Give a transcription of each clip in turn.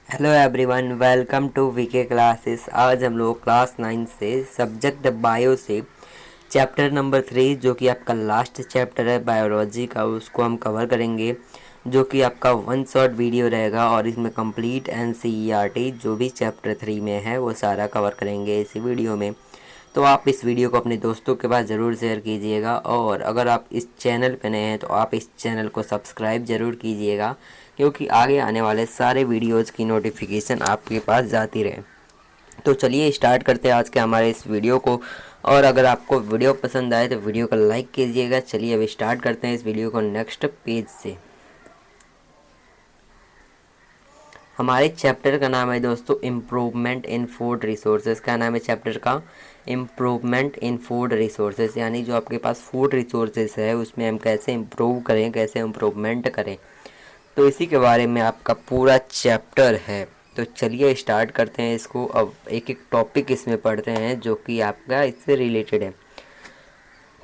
Hello everyone, welcome to VK classes. आज हम लोग क्लास 9 से सब्जेक्ट बायो से चैप्टर नंबर 3 जो कि आपका लास्ट चैप्टर है बायोलॉजी का, उसको हम कवर करेंगे, जो कि आपका वन शॉट वीडियो रहेगा। और इसमें कंप्लीट एनसीईआरटी जो भी चैप्टर 3 में है वो सारा कवर करेंगे इसी वीडियो में। तो आप इस वीडियो को अपने दोस्तों के पास ज़रूर शेयर कीजिएगा, और अगर आप इस चैनल पर नए हैं तो आप इस चैनल को सब्सक्राइब ज़रूर कीजिएगा, क्योंकि आगे आने वाले सारे वीडियोज़ की नोटिफिकेशन आपके पास जाती रहे। तो चलिए स्टार्ट करते हैं आज के हमारे इस वीडियो को। और अगर आपको वीडियो पसंद आए तो वीडियो को लाइक कीजिएगा। चलिए अभी स्टार्ट करते हैं इस वीडियो को नेक्स्ट पेज से। हमारे चैप्टर का नाम है दोस्तों इम्प्रूवमेंट इन फूड रिसोर्सेज। क्या नाम है चैप्टर का? इम्प्रूवमेंट इन फूड रिसोर्सेज, यानी जो आपके पास फूड रिसोर्सेज है उसमें हम कैसे इम्प्रूव करें, कैसे इम्प्रूवमेंट करें। तो इसी के बारे में आपका पूरा चैप्टर है। तो चलिए स्टार्ट करते हैं इसको। अब एक एक टॉपिक इसमें पढ़ते हैं जो कि आपका इससे रिलेटेड है।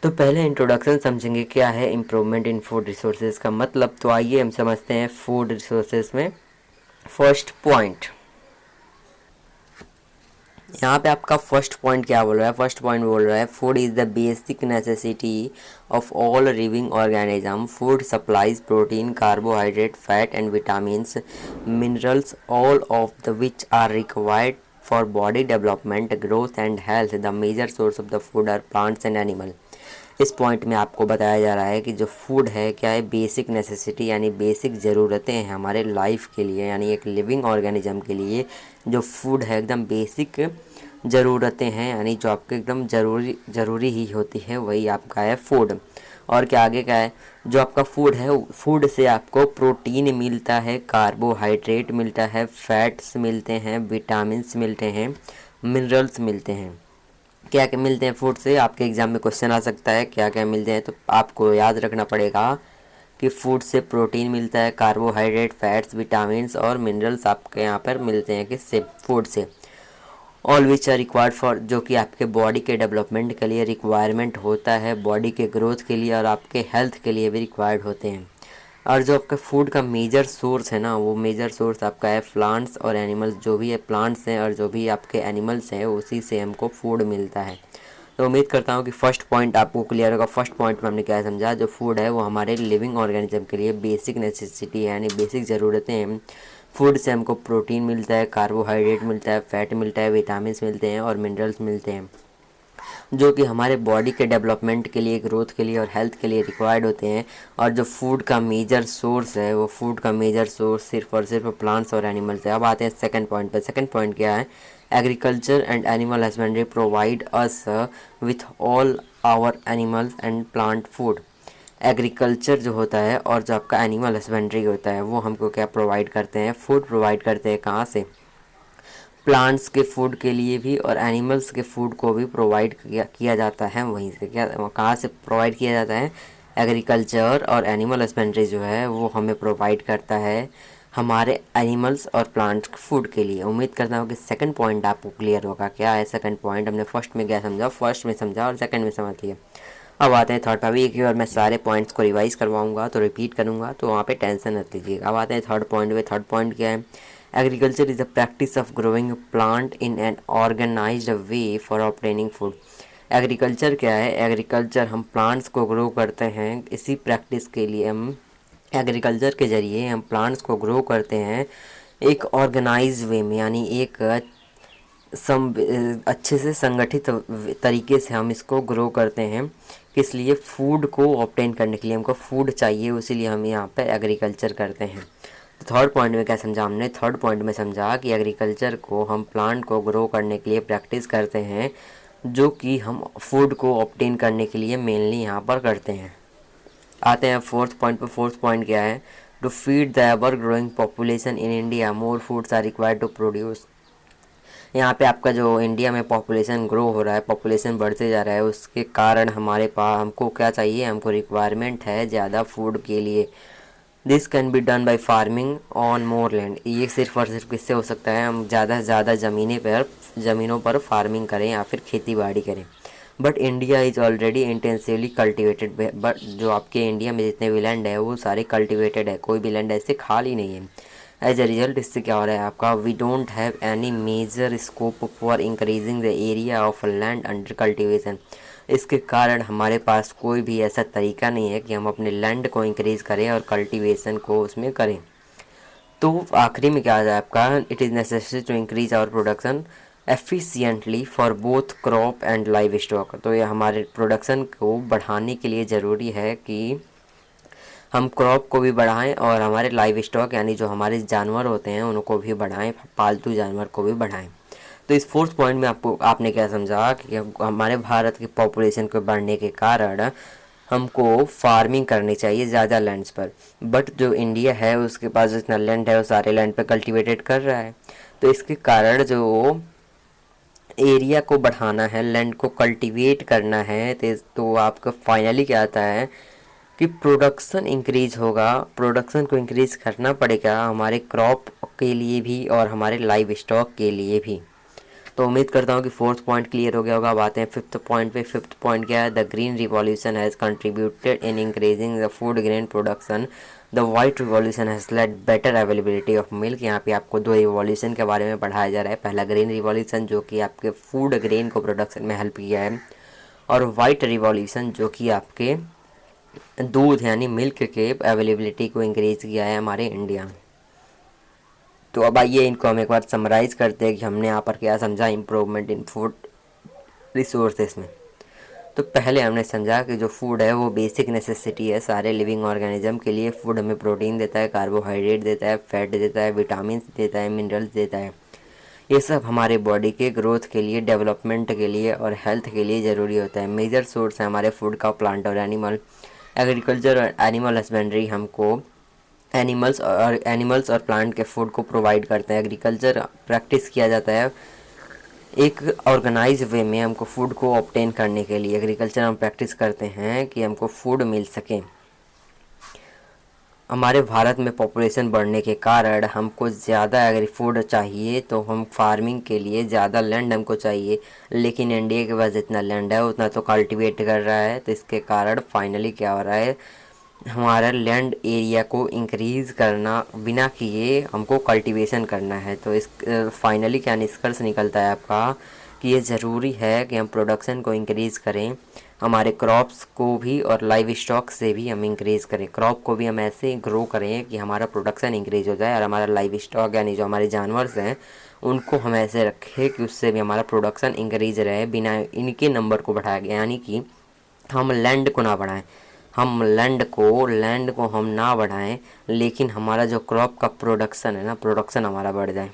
तो पहले इंट्रोडक्शन समझेंगे क्या है इम्प्रूवमेंट इन फूड रिसोर्सेज का मतलब। तो आइए हम समझते हैं फूड रिसोर्सेज में फर्स्ट पॉइंट। यहाँ पे आपका फर्स्ट पॉइंट क्या बोल रहा है? फर्स्ट पॉइंट बोल रहा है food is the basic necessity of all living organism. Food supplies protein, carbohydrate, fat and vitamins, minerals, all of the which are required for body development, growth and health. The major source of the food are plants and animal. इस point में आपको बताया जा रहा है कि जो food है क्या है, बेसिक नेसेसिटी यानी बेसिक ज़रूरतें हैं हमारे लाइफ के लिए, यानी एक लिविंग ऑर्गेनिज्म के लिए जो फूड है एकदम बेसिक ज़रूरतें हैं, यानी जो आपके एकदम ज़रूरी ही होती है, वही आपका है फूड। और क्या आगे क्या है? जो आपका फूड है, फूड से आपको प्रोटीन मिलता है, कार्बोहाइड्रेट मिलता है, फैट्स मिलते हैं, विटामिन्स मिलते हैं, मिनरल्स मिलते हैं। क्या क्या मिलते हैं फूड से? आपके एग्ज़ाम में क्वेश्चन आ सकता है क्या क्या मिलते हैं। तो आपको याद रखना पड़ेगा कि फूड से प्रोटीन मिलता है, कार्बोहाइड्रेट, फैट्स, विटामिन्स और मिनरल्स आपके यहाँ पर मिलते हैं किससे? फूड से। All which are required for, जो कि आपके बॉडी के डेवलपमेंट के लिए रिक्वायरमेंट होता है, बॉडी के ग्रोथ के लिए और आपके हेल्थ के लिए भी रिक्वायर्ड होते हैं। और जो आपका फूड का मेजर सोर्स है ना, वो मेजर सोर्स आपका है प्लांट्स और एनिमल्स। जो भी है प्लांट्स हैं और जो भी आपके एनिमल्स हैं उसी से हमको फूड मिलता है। तो उम्मीद करता हूँ कि फर्स्ट पॉइंट आपको क्लियर होगा। फर्स्ट पॉइंट में हमने क्या समझा, जो फूड है वो हमारे लिविंग ऑर्गेनिज्म के लिए बेसिक नेसेसिटी है, यानी बेसिक ज़रूरतें हैं। फूड से हमको प्रोटीन मिलता है, कार्बोहाइड्रेट मिलता है, फैट मिलता है, विटामिन मिलते हैं और मिनरल्स मिलते हैं, जो कि हमारे बॉडी के डेवलपमेंट के लिए, ग्रोथ के लिए और हेल्थ के लिए रिक्वायर्ड होते हैं। और जो फूड का मेजर सोर्स है, वो फूड का मेजर सोर्स सिर्फ और सिर्फ प्लांट्स और एनिमल्स है। अब आते हैं सेकंड पॉइंट पर। सेकंड पॉइंट क्या है? Agriculture and animal husbandry provide us with all our animals and plant food. Agriculture जो होता है और जो आपका एनिमल हस्बेंड्री होता है वो हमको क्या प्रोवाइड करते हैं? फूड प्रोवाइड करते हैं। कहाँ से? प्लांट्स के फूड के लिए भी और एनिमल्स के फूड को भी प्रोवाइड किया जाता है वहीं से। क्या कहाँ से प्रोवाइड किया जाता है? एग्रीकल्चर और एनिमल हस्बेंड्री जो है वो हमें प्रोवाइड करता है हमारे एनिमल्स और प्लांट्स के फूड के लिए। उम्मीद करता हूँ कि सेकंड पॉइंट आपको क्लियर होगा। क्या है सेकंड पॉइंट? हमने फर्स्ट में क्या समझा, फर्स्ट में समझा और सेकंड में समझ लिया। अब आते हैं थर्ड पर। अभी एक ही बार मैं सारे पॉइंट्स को रिवाइज करवाऊंगा तो रिपीट करूंगा, तो वहाँ पे टेंशन मत लीजिएगा। अब आते हैं थर्ड पॉइंट पे। थर्ड पॉइंट क्या है? Agriculture is the practice of growing plant in an organised way for obtaining food. Agriculture क्या है? एग्रीकल्चर हम प्लांट्स को ग्रो करते हैं, इसी प्रैक्टिस के लिए हम एग्रीकल्चर के ज़रिए हम प्लांट्स को ग्रो करते हैं एक ऑर्गेनाइज वे में, यानी एक अच्छे से संगठित तरीके से हम इसको ग्रो करते हैं। किस लिए? फूड को ऑब्टेन करने के लिए। हमको फूड चाहिए, इसीलिए हम यहाँ पे एग्रीकल्चर करते हैं। तो थर्ड पॉइंट में क्या समझा हमने? थर्ड पॉइंट में समझा कि एग्रीकल्चर को हम प्लांट को ग्रो करने के लिए प्रैक्टिस करते हैं, जो कि हम फूड को ऑब्टेन करने के लिए मेनली यहाँ पर करते हैं। आते हैं फोर्थ पॉइंट पर। फोर्थ पॉइंट क्या है? To feed the ever growing population in India more foods are required to produce. यहाँ पे आपका जो इंडिया में पॉपुलेशन ग्रो हो रहा है, पॉपुलेशन बढ़ते जा रहा है, उसके कारण हमारे पास हमको क्या चाहिए? हमको रिक्वायरमेंट है ज़्यादा फूड के लिए। This can be done by farming on more land. ये सिर्फ और सिर्फ किससे हो सकता है? हम ज़्यादा से ज़्यादा ज़मीनों पर फार्मिंग करें या फिर खेती बाड़ी करें। But India is already intensively cultivated. But जो आपके इंडिया में जितने भी लैंड है वो सारे कल्टिवेटेड है, कोई भी लैंड ऐसे खाली नहीं है। एज अ रिजल्ट इससे क्या हो रहा है आपका, we don't have any major scope for increasing the area of land under cultivation. इसके कारण हमारे पास कोई भी ऐसा तरीका नहीं है कि हम अपने लैंड को इंक्रीज़ करें और कल्टीवेशन को उसमें करें। तो आखिरी में क्या आ जाए आपका, it is necessary to increase our production efficiently for both crop and livestock. तो ये हमारे प्रोडक्शन को बढ़ाने के लिए ज़रूरी है कि हम क्रॉप को भी बढ़ाएं और हमारे लाइव स्टॉक यानी जो हमारे जानवर होते हैं उनको भी बढ़ाएं, पालतू जानवर को भी बढ़ाएं। तो इस फोर्थ पॉइंट में आपने क्या समझा कि हमारे भारत की पॉपुलेशन को बढ़ने के कारण हमको फार्मिंग करनी चाहिए ज़्यादा लैंड्स पर, बट जो इंडिया है उसके पास जितना लैंड है वो सारे लैंड पे कल्टीवेटेड कर रहा है। तो इसके कारण जो एरिया को बढ़ाना है, लैंड को कल्टीवेट करना है, तो आपका फाइनली क्या आता है कि प्रोडक्शन इंक्रीज होगा। प्रोडक्शन को इंक्रीज करना पड़ेगा हमारे क्रॉप के लिए भी और हमारे लाइव स्टॉक के लिए भी। तो उम्मीद करता हूँ कि फोर्थ पॉइंट क्लियर हो गया होगा। अब आते हैं फिफ्थ पॉइंट पे। फिफ्थ पॉइंट क्या है, the green revolution has contributed in increasing the food grain production. The white revolution has led better availability of milk. यहाँ पे आपको दो रिवॉल्यूशन के बारे में पढ़ाया जा रहा है। पहला ग्रीन रिवॉल्यूशन जो कि आपके फूड ग्रेन को प्रोडक्शन में हेल्प किया है, और वाइट रिवॉल्यूशन जो कि आपके दूध यानी मिल्क के अवेलेबिलिटी को इंक्रीज़ किया है हमारे इंडिया में। तो अब आइए इनको हम एक बार समराइज़ करते हैं कि हमने यहाँ पर क्या समझा इम्प्रूवमेंट इन फूड रिसोर्सेस में। तो पहले हमने समझा कि जो फूड है वो बेसिक नेसेसिटी है सारे लिविंग ऑर्गेनिज्म के लिए। फूड हमें प्रोटीन देता है, कार्बोहाइड्रेट देता है, फैट देता है, विटामिन देता है, मिनरल्स देता है। ये सब हमारे बॉडी के ग्रोथ के लिए, डेवलपमेंट के लिए और हेल्थ के लिए ज़रूरी होता है। मेजर सोर्स है हमारे फूड का प्लांट और एनिमल। एग्रीकल्चर और एनिमल हस्बेंड्री हमको एनिमल्स और प्लांट के फूड को प्रोवाइड करते हैं। एग्रीकल्चर प्रैक्टिस किया जाता है एक ऑर्गेनाइज वे में हमको फूड को ऑब्टेन करने के लिए। एग्रीकल्चर हम प्रैक्टिस करते हैं कि हमको फूड मिल सके। हमारे भारत में पॉपुलेशन बढ़ने के कारण हमको ज़्यादा अगर फूड चाहिए तो हम फार्मिंग के लिए ज़्यादा लैंड हमको चाहिए, लेकिन इंडिया के पास जितना लैंड है उतना तो कल्टीवेट कर रहा है। तो इसके कारण फाइनली क्या हो रहा है, हमारा लैंड एरिया को इंक्रीज़ करना बिना किए हमको कल्टीवेशन करना है। तो इस फाइनली क्या निष्कर्ष निकलता है आपका कि ये ज़रूरी है कि हम प्रोडक्शन को इंक्रीज़ करें, हमारे क्रॉप्स को भी और लाइव स्टॉक से भी हम इंक्रीज़ करें। क्रॉप को भी हम ऐसे ग्रो करें कि हमारा प्रोडक्शन इंक्रीज़ हो जाए, और हमारा लाइव स्टॉक यानी जो हमारे जानवर्स हैं उनको हम ऐसे रखें कि उससे भी हमारा प्रोडक्शन इंक्रीज़ रहे बिना इनके नंबर को बढ़ाया गया। यानी कि हम लैंड को ना बढ़ाएं, हम लैंड को हम ना बढ़ाएं, लेकिन हमारा जो क्रॉप का प्रोडक्शन है ना, प्रोडक्शन हमारा बढ़ जाए।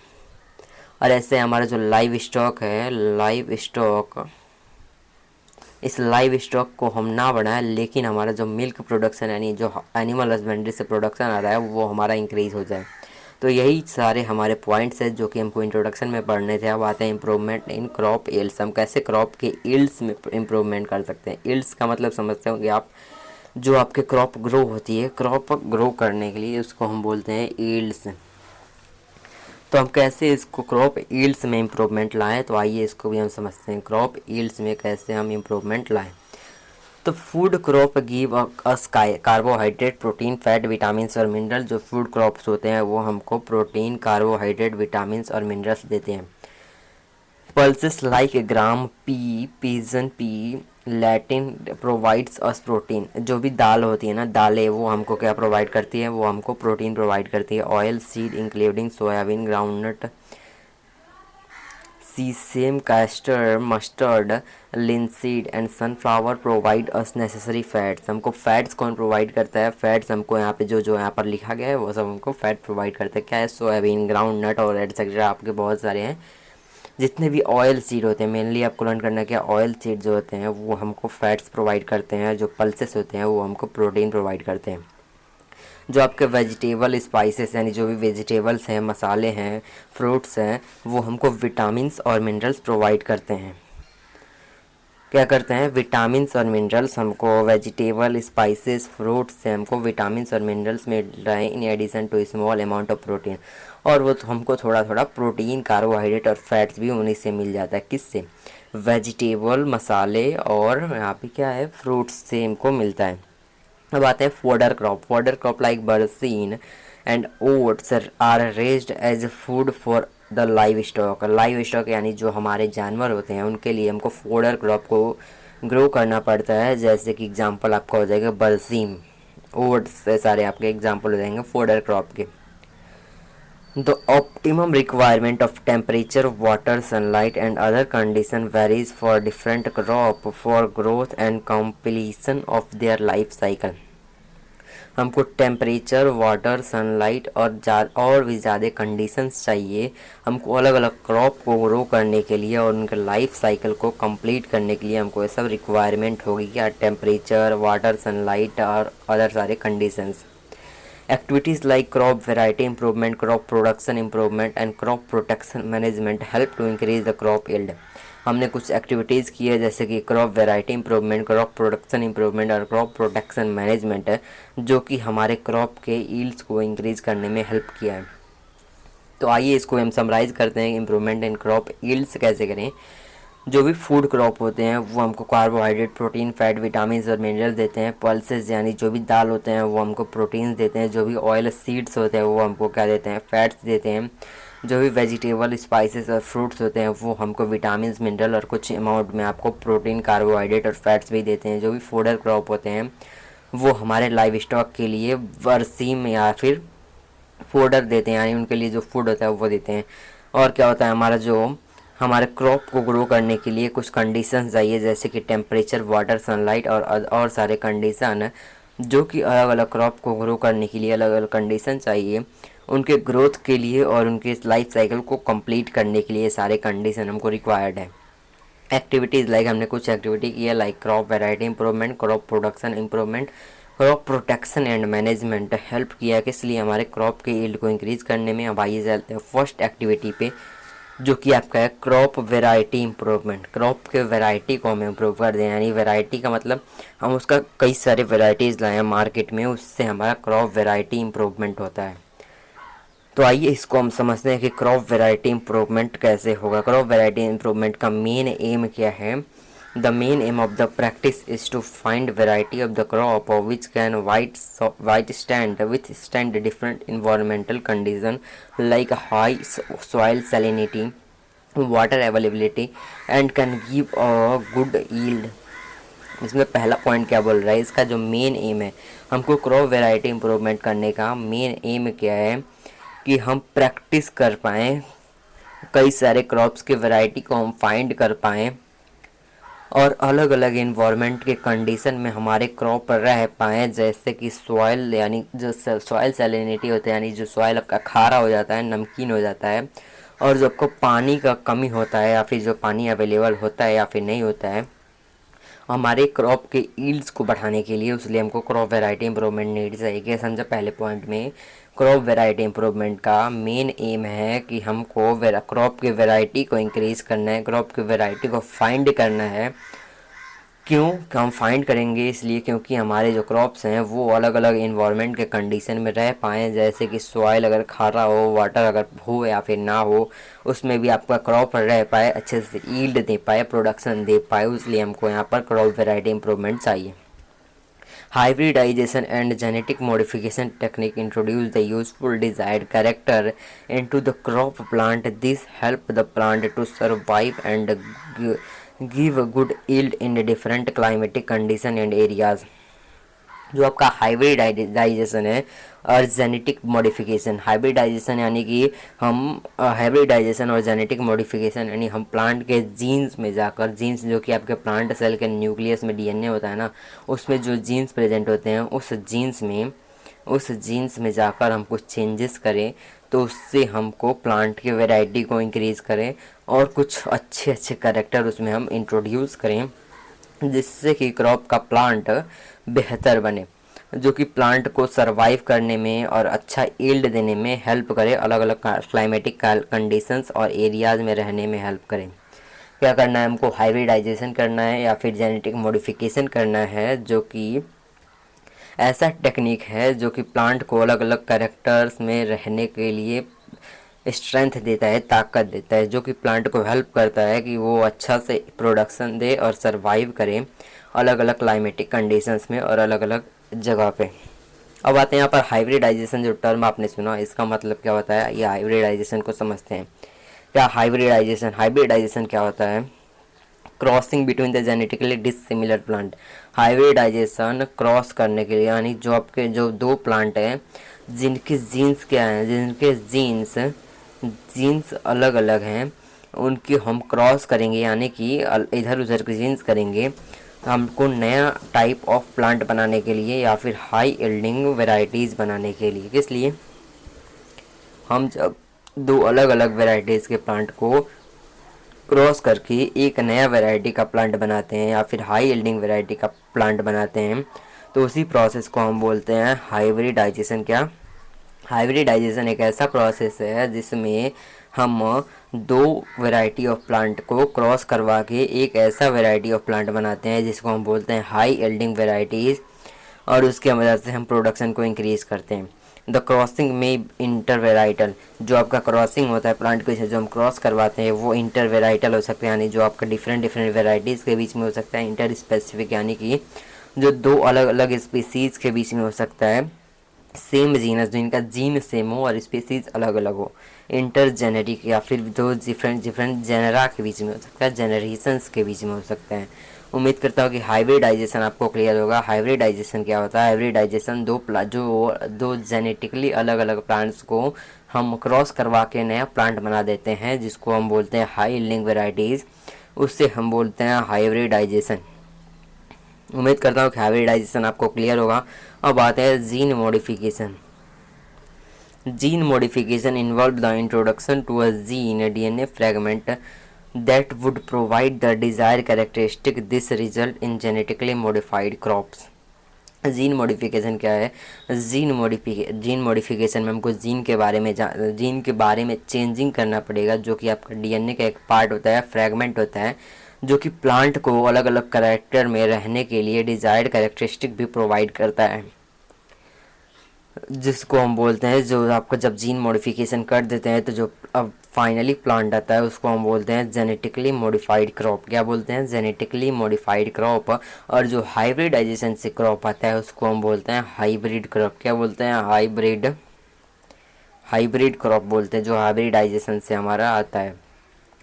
और ऐसे हमारा जो लाइव स्टॉक है, इस लाइव स्टॉक को हम ना बढ़ाएं, लेकिन हमारा जो मिल्क प्रोडक्शन यानी जो एनिमल हस्बेंड्री से प्रोडक्शन आ रहा है वो हमारा इंक्रीज़ हो जाए। तो यही सारे हमारे पॉइंट्स हैं जो कि हमको इंट्रोडक्शन में पढ़ने थे। अब आते हैं इम्प्रूवमेंट इन क्रॉप यील्ड्स। हम कैसे क्रॉप के यील्ड्स में इम्प्रूवमेंट कर सकते हैं। यील्ड्स का मतलब समझते होंगे आप, जो आपके क्रॉप ग्रो होती है, क्रॉप ग्रो करने के लिए उसको हम बोलते हैं यील्ड्स। तो हम कैसे इसको क्रॉप यील्ड्स में इम्प्रूवमेंट लाएं, तो आइए इसको भी हम समझते हैं। क्रॉप यील्ड्स में कैसे हम इम्प्रूवमेंट लाएं। तो food crop give us carbohydrate, protein, fat, vitamins और मिनरल। जो फूड क्रॉप्स होते हैं वो हमको प्रोटीन, कार्बोहाइड्रेट, विटामिन्स और मिनरल्स देते हैं। Pulses like gram pea, pigeon pea, lentil provides us protein. जो भी दाल होती है ना, दालें, वो हमको क्या प्रोवाइड करती है, वो हमको प्रोटीन प्रोवाइड करती है। Oil seed including soybean, groundnut, sesame, castor, mustard, linseed and sunflower provide us necessary fats. हमको फैट्स कौन प्रोवाइड करता है, फैट्स हमको यहाँ पे जो यहाँ पर लिखा गया है वो सब हमको फैट प्रोवाइड करते हैं। क्या है, सोयाबीन, ग्राउंड नट और एटसेट्रा, आपके बहुत सारे हैं। जितने भी ऑयल सीड होते हैं, मेनली आपको लर्न करना है कि ऑयल सीड जो होते हैं वो हमको फैट्स प्रोवाइड करते हैं। जो पल्सेस होते हैं वो हमको प्रोटीन प्रोवाइड करते हैं। जो आपके वेजिटेबल स्पाइसेस यानी जो भी वेजिटेबल्स हैं, मसाले हैं, फ्रूट्स हैं, वो हमको विटामिन्स और मिनरल्स प्रोवाइड करते हैं। क्या करते हैं, विटामिन्स और मिनरल्स हमको वेजिटेबल स्पाइसेस फ्रूट्स से हमको विटामिन्स और मिनरल्स मिल रहे हैं in addition to small amount of protein. और वो हमको थोड़ा थोड़ा प्रोटीन, कार्बोहाइड्रेट और फैट्स भी उन्हीं से मिल जाता है। किससे, वेजिटेबल, मसाले और यहाँ पे क्या है, फ्रूट्स से हमको मिलता है। अब आते हैं fodder crop. Fodder crop like berseem and oats are raised as food for the livestock. Livestock यानी जो हमारे जानवर होते हैं उनके लिए हमको फोडर क्रॉप को ग्रो करना पड़ता है, जैसे कि एग्जांपल आपका हो जाएगा बरसीम, ओट्स, से सारे आपके एग्जांपल हो जाएंगे फोडर क्रॉप के। The optimum requirement of temperature, water, sunlight and other condition varies for different crop for growth and completion of their life cycle। हमको टेम्परेचर, वाटर, सनलाइट और भी ज़्यादा कंडीशंस चाहिए हमको अलग अलग क्रॉप को ग्रो करने के लिए और उनके लाइफ साइकिल को कंप्लीट करने के लिए हमको ये सब रिक्वायरमेंट होगी, क्या टेम्परेचर, वाटर, सनलाइट और अदर सारे conditions. Activities like crop variety improvement, crop production improvement and crop protection management help to increase the crop yield। हमने कुछ एक्टिविटीज़ की है जैसे कि crop variety improvement, crop production improvement और क्रॉप प्रोटेक्शन मैनेजमेंट है, जो कि हमारे क्रॉप के यील्ड्स को इंक्रीज़ करने में हेल्प किया है। तो आइए इसको हम समराइज़ करते हैं, इम्प्रूवमेंट इन क्रॉप यील्ड्स कैसे करें। जो भी फूड क्रॉप होते हैं वो हमको कार्बोहाइड्रेट, प्रोटीन, फैट, विटामिन और मिनरल देते हैं। पल्सेस यानी जो भी दाल होते हैं वो हमको प्रोटीन्स देते हैं। जो भी ऑयल सीड्स होते हैं वो हमको क्या देते हैं, फैट्स देते हैं। जो भी वेजिटेबल, स्पाइसेस और फ्रूट्स होते हैं वो हमको विटामिन, मिनरल और कुछ अमाउंट में आपको प्रोटीन, कार्बोहाइड्रेट और फैट्स भी देते हैं। जो भी फूडर क्रॉप होते हैं वो हमारे लाइव स्टॉक के लिए बरसीम या फिर फोडर देते हैं, यानी उनके लिए जो फूड होता है वो देते हैं। और क्या होता है, हमारे क्रॉप को ग्रो करने के लिए कुछ कंडीशन चाहिए जैसे कि टेम्परेचर, वाटर, सनलाइट और सारे कंडीशन, जो कि अलग अलग क्रॉप को ग्रो करने के लिए अलग अलग कंडीशन चाहिए उनके ग्रोथ के लिए और उनके लाइफ साइकिल को कंप्लीट करने के लिए सारे कंडीशन हमको रिक्वायर्ड है। एक्टिविटीज़ लाइक हमने कुछ एक्टिविटी की है like crop variety improvement, crop production improvement, crop protection and management help किया कि इसलिए हमारे क्रॉप के यील्ड को इंक्रीज़ करने में। अब आइए चलते हैं फर्स्ट एक्टिविटी पे, जो कि आपका है क्रॉप वैरायटी इंप्रूवमेंट। क्रॉप के वैरायटी को हम इम्प्रूव कर दें, यानी वैरायटी का मतलब हम उसका कई सारे वैरायटीज़ लाएँ मार्केट में, उससे हमारा क्रॉप वैरायटी इंप्रूवमेंट होता है। तो आइए इसको हम समझते हैं कि क्रॉप वैरायटी इंप्रूवमेंट कैसे होगा। क्रॉप वैरायटी इंप्रूवमेंट का मेन एम क्या है। The main aim of the practice is to find variety of the crop which can withstand different environmental condition like high soil salinity, water availability and can give a good yield। इसमें पहला point क्या बोल रहा है, इसका जो main M है, हमको क्रॉप वैरायटी इंप्रूवमेंट करने का मेन एम क्या है कि हम प्रैक्टिस कर पाएँ, कई सारे क्रॉप्स के वैरायटी को हम फाइंड कर पाएँ और अलग अलग इन्वायरमेंट के कंडीशन में हमारे क्रॉप रह पाएँ, जैसे कि सॉइल, यानी जो सॉइल सैलिनिटी होता है, यानी जो सॉइल आपका खारा हो जाता है, नमकीन हो जाता है, और जो आपको पानी का कमी होता है या फिर जो पानी अवेलेबल होता है या फिर नहीं होता है हमारे क्रॉप के यील्ड्स को बढ़ाने के लिए, उसलिए हमको क्रॉप वैरायटी इंप्रूवमेंट नीड्स है। कि समझा पहले पॉइंट में क्रॉप वैरायटी इंप्रूवमेंट का मेन एम है कि हमको क्रॉप की वैरायटी को इंक्रीज़ करना है, क्रॉप की वैरायटी को फाइंड करना है। क्यों हम फाइंड करेंगे, इसलिए क्योंकि हमारे जो क्रॉप्स हैं वो अलग अलग इन्वायरमेंट के कंडीशन में रह पाएँ, जैसे कि सॉइल अगर खारा हो, वाटर अगर हो या फिर ना हो, उसमें भी आपका क्रॉप रह पाए, अच्छे से यील्ड दे पाए, प्रोडक्शन दे पाए, इसलिए हमको यहाँ पर क्रॉप वैरायटी इंप्रूवमेंट चाहिए। Hybridization and genetic modification technique introduce the useful desired character into the crop plant. This help the plant to survive and give a good yield in different climatic condition and areas। जो आपका hybridisation है और genetic modification, hybridisation यानी कि हम hybridisation और genetic modification यानी हम प्लांट के जीन्स में जाकर, जीन्स जो कि आपके प्लांट सेल के न्यूक्लियस में डीएनए होता है ना, उसमें जो जीन्स प्रेजेंट होते हैं उस जीन्स में जाकर हम कुछ चेंजेस करें, तो उससे हमको प्लांट की वैरायटी को इंक्रीज़ करें और कुछ अच्छे अच्छे कैरेक्टर उसमें हम इंट्रोड्यूस करें, जिससे कि क्रॉप का प्लांट बेहतर बने, जो कि प्लांट को सरवाइव करने में और अच्छा यील्ड देने में हेल्प करे, अलग अलग क्लाइमेटिक कंडीशंस और एरियाज़ में रहने में हेल्प करें। क्या करना है हमको, हाइब्रिडाइजेशन करना है या फिर जेनेटिक मॉडिफिकेशन करना है, जो कि ऐसा टेक्निक है जो कि प्लांट को अलग अलग कैरेक्टर्स में रहने के लिए स्ट्रेंथ देता है, ताकत देता है, जो कि प्लांट को हेल्प करता है कि वो अच्छा से प्रोडक्शन दे और सरवाइव करें अलग अलग क्लाइमेटिक कंडीशंस में और अलग अलग जगह पे। अब आते हैं यहाँ पर हाइब्रिडाइजेशन, जो टर्म आपने सुना इसका मतलब क्या होता है, ये हाइब्रिडाइजेशन को समझते हैं। क्या हाइब्रिडाइजेशन, हाइब्रिडाइजेशन क्या होता है? Crossing between the genetically dissimilar plant. Hybridisation cross करने के लिए, यानी जो आपके जो दो प्लांट हैं जिनके जीन्स क्या हैं, जिनके जीन्स जीन्स अलग अलग हैं, उनकी हम क्रॉस करेंगे, यानी कि इधर उधर के जीन्स करेंगे हमको नया टाइप ऑफ प्लांट बनाने के लिए या फिर हाई यील्डिंग वेराइटीज़ बनाने के लिए। किस लिए? हम जब दो अलग अलग वेराइटीज़ के प्लांट को क्रॉस करके एक नया वैरायटी का प्लांट बनाते हैं या फिर हाई यील्डिंग वैरायटी का प्लांट बनाते हैं, तो उसी प्रोसेस को हम बोलते हैं हाइब्रिडाइजेशन। क्या? हाइब्रिडाइजेशन एक ऐसा प्रोसेस है जिसमें हम दो वैरायटी ऑफ प्लांट को क्रॉस करवा के एक ऐसा वैरायटी ऑफ प्लांट बनाते हैं जिसको हम बोलते हैं हाई यील्डिंग वैराइटीज़, और उसके वजह से हम प्रोडक्शन को इंक्रीज़ करते हैं। द क्रॉसिंग में इंटरवेराइटल, जो आपका क्रॉसिंग होता है प्लांट के जो हम क्रॉस करवाते हैं वो इंटरवेराइटल हो सकता है, यानी जो आपका डिफरेंट डिफरेंट वेराइटीज़ के बीच में हो सकता है। इंटर स्पेसिफिक, यानी कि जो दो अलग अलग स्पीसीज़ के बीच में हो सकता है। सेम जीनस, जिनका जीन सेम हो और स्पीसीज अलग अलग हो। इंटर जेनेटिक, या फिर दो डिफरेंट डिफरेंट जेनरा के बीच में हो सकता है, जेनरेशंस के बीच में हो सकते हैं। उम्मीद करता हूँ कि हाइब्रिडाइजेशन आपको क्लियर होगा। हाइब्रिडाइजेशन क्या होता है? हाइब्रिडाइजेशन दो जेनेटिकली अलग अलग प्लांट्स को हम क्रॉस करवा के नया प्लांट बना देते हैं जिसको हम बोलते हैं हाई यील्डिंग वेराइटीज़, उससे हम बोलते हैं हाइब्रिडाइजेशन। उम्मीद करता हूँ कि हाइब्रिडाइजेशन आपको क्लियर होगा। अब आते हैं gene modification. Gene modification involve the introduction to a gene DNA fragment that would provide the desired characteristic. This result in genetically modified crops. Gene modification क्या है? जीन मॉडिफिकेशन में हमको जीन के बारे में चेंजिंग करना पड़ेगा, जो कि आपका डीएनए का एक पार्ट होता है, फ्रेगमेंट होता है, जो कि प्लांट को अलग अलग कैरेक्टर में रहने के लिए डिजायर्ड कैरेक्टरिस्टिक भी प्रोवाइड करता है, जिसको हम बोलते हैं, जो आपका जब जीन मॉडिफिकेशन कर देते हैं तो जो अब फाइनली प्लांट आता है उसको हम बोलते हैं जेनेटिकली मॉडिफाइड क्रॉप। क्या बोलते हैं? Genetically modified crop. और जो हाइब्रिडाइजेशन से क्रॉप आता है उसको हम बोलते हैं हाइब्रिड क्रॉप। क्या बोलते हैं? हाइब्रिड क्रॉप बोलते हैं, जो हाइब्रिडाइजेशन से हमारा आता है।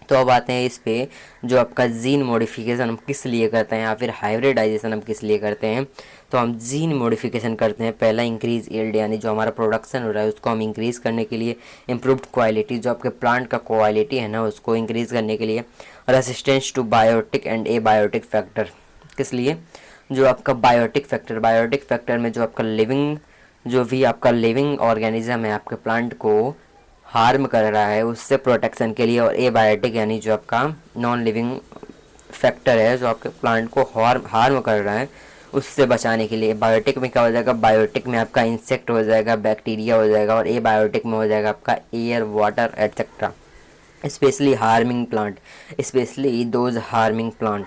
तो अब आते हैं इस पे, जो आपका जीन मॉडिफिकेशन हम किस लिए करते हैं या फिर हाइब्रिडाइजेशन हम किस लिए करते हैं। तो हम जीन मॉडिफिकेशन करते हैं पहला इंक्रीज यील्ड, यानी जो हमारा प्रोडक्शन हो रहा है उसको हम इंक्रीज़ करने के लिए। इम्प्रूव्ड क्वालिटी, जो आपके प्लांट का क्वालिटी है ना उसको इंक्रीज़ करने के लिए। Resistance to biotic and abiotic factor, किस लिए? जो आपका बायोटिक फैक्टर में जो आपका लिविंग ऑर्गेनिज्म है आपके प्लांट को हार्म कर रहा है उससे प्रोटेक्शन के लिए। और एबायोटिक, यानी जो आपका नॉन लिविंग फैक्टर है जो आपके प्लांट को हार्म कर रहा है उससे बचाने के लिए। बायोटिक में क्या हो जाएगा? बायोटिक में आपका इंसेक्ट हो जाएगा, बैक्टीरिया हो जाएगा, और एबायोटिक में हो जाएगा आपका air, water etcetera. Specially harming plant, specially those harming plant.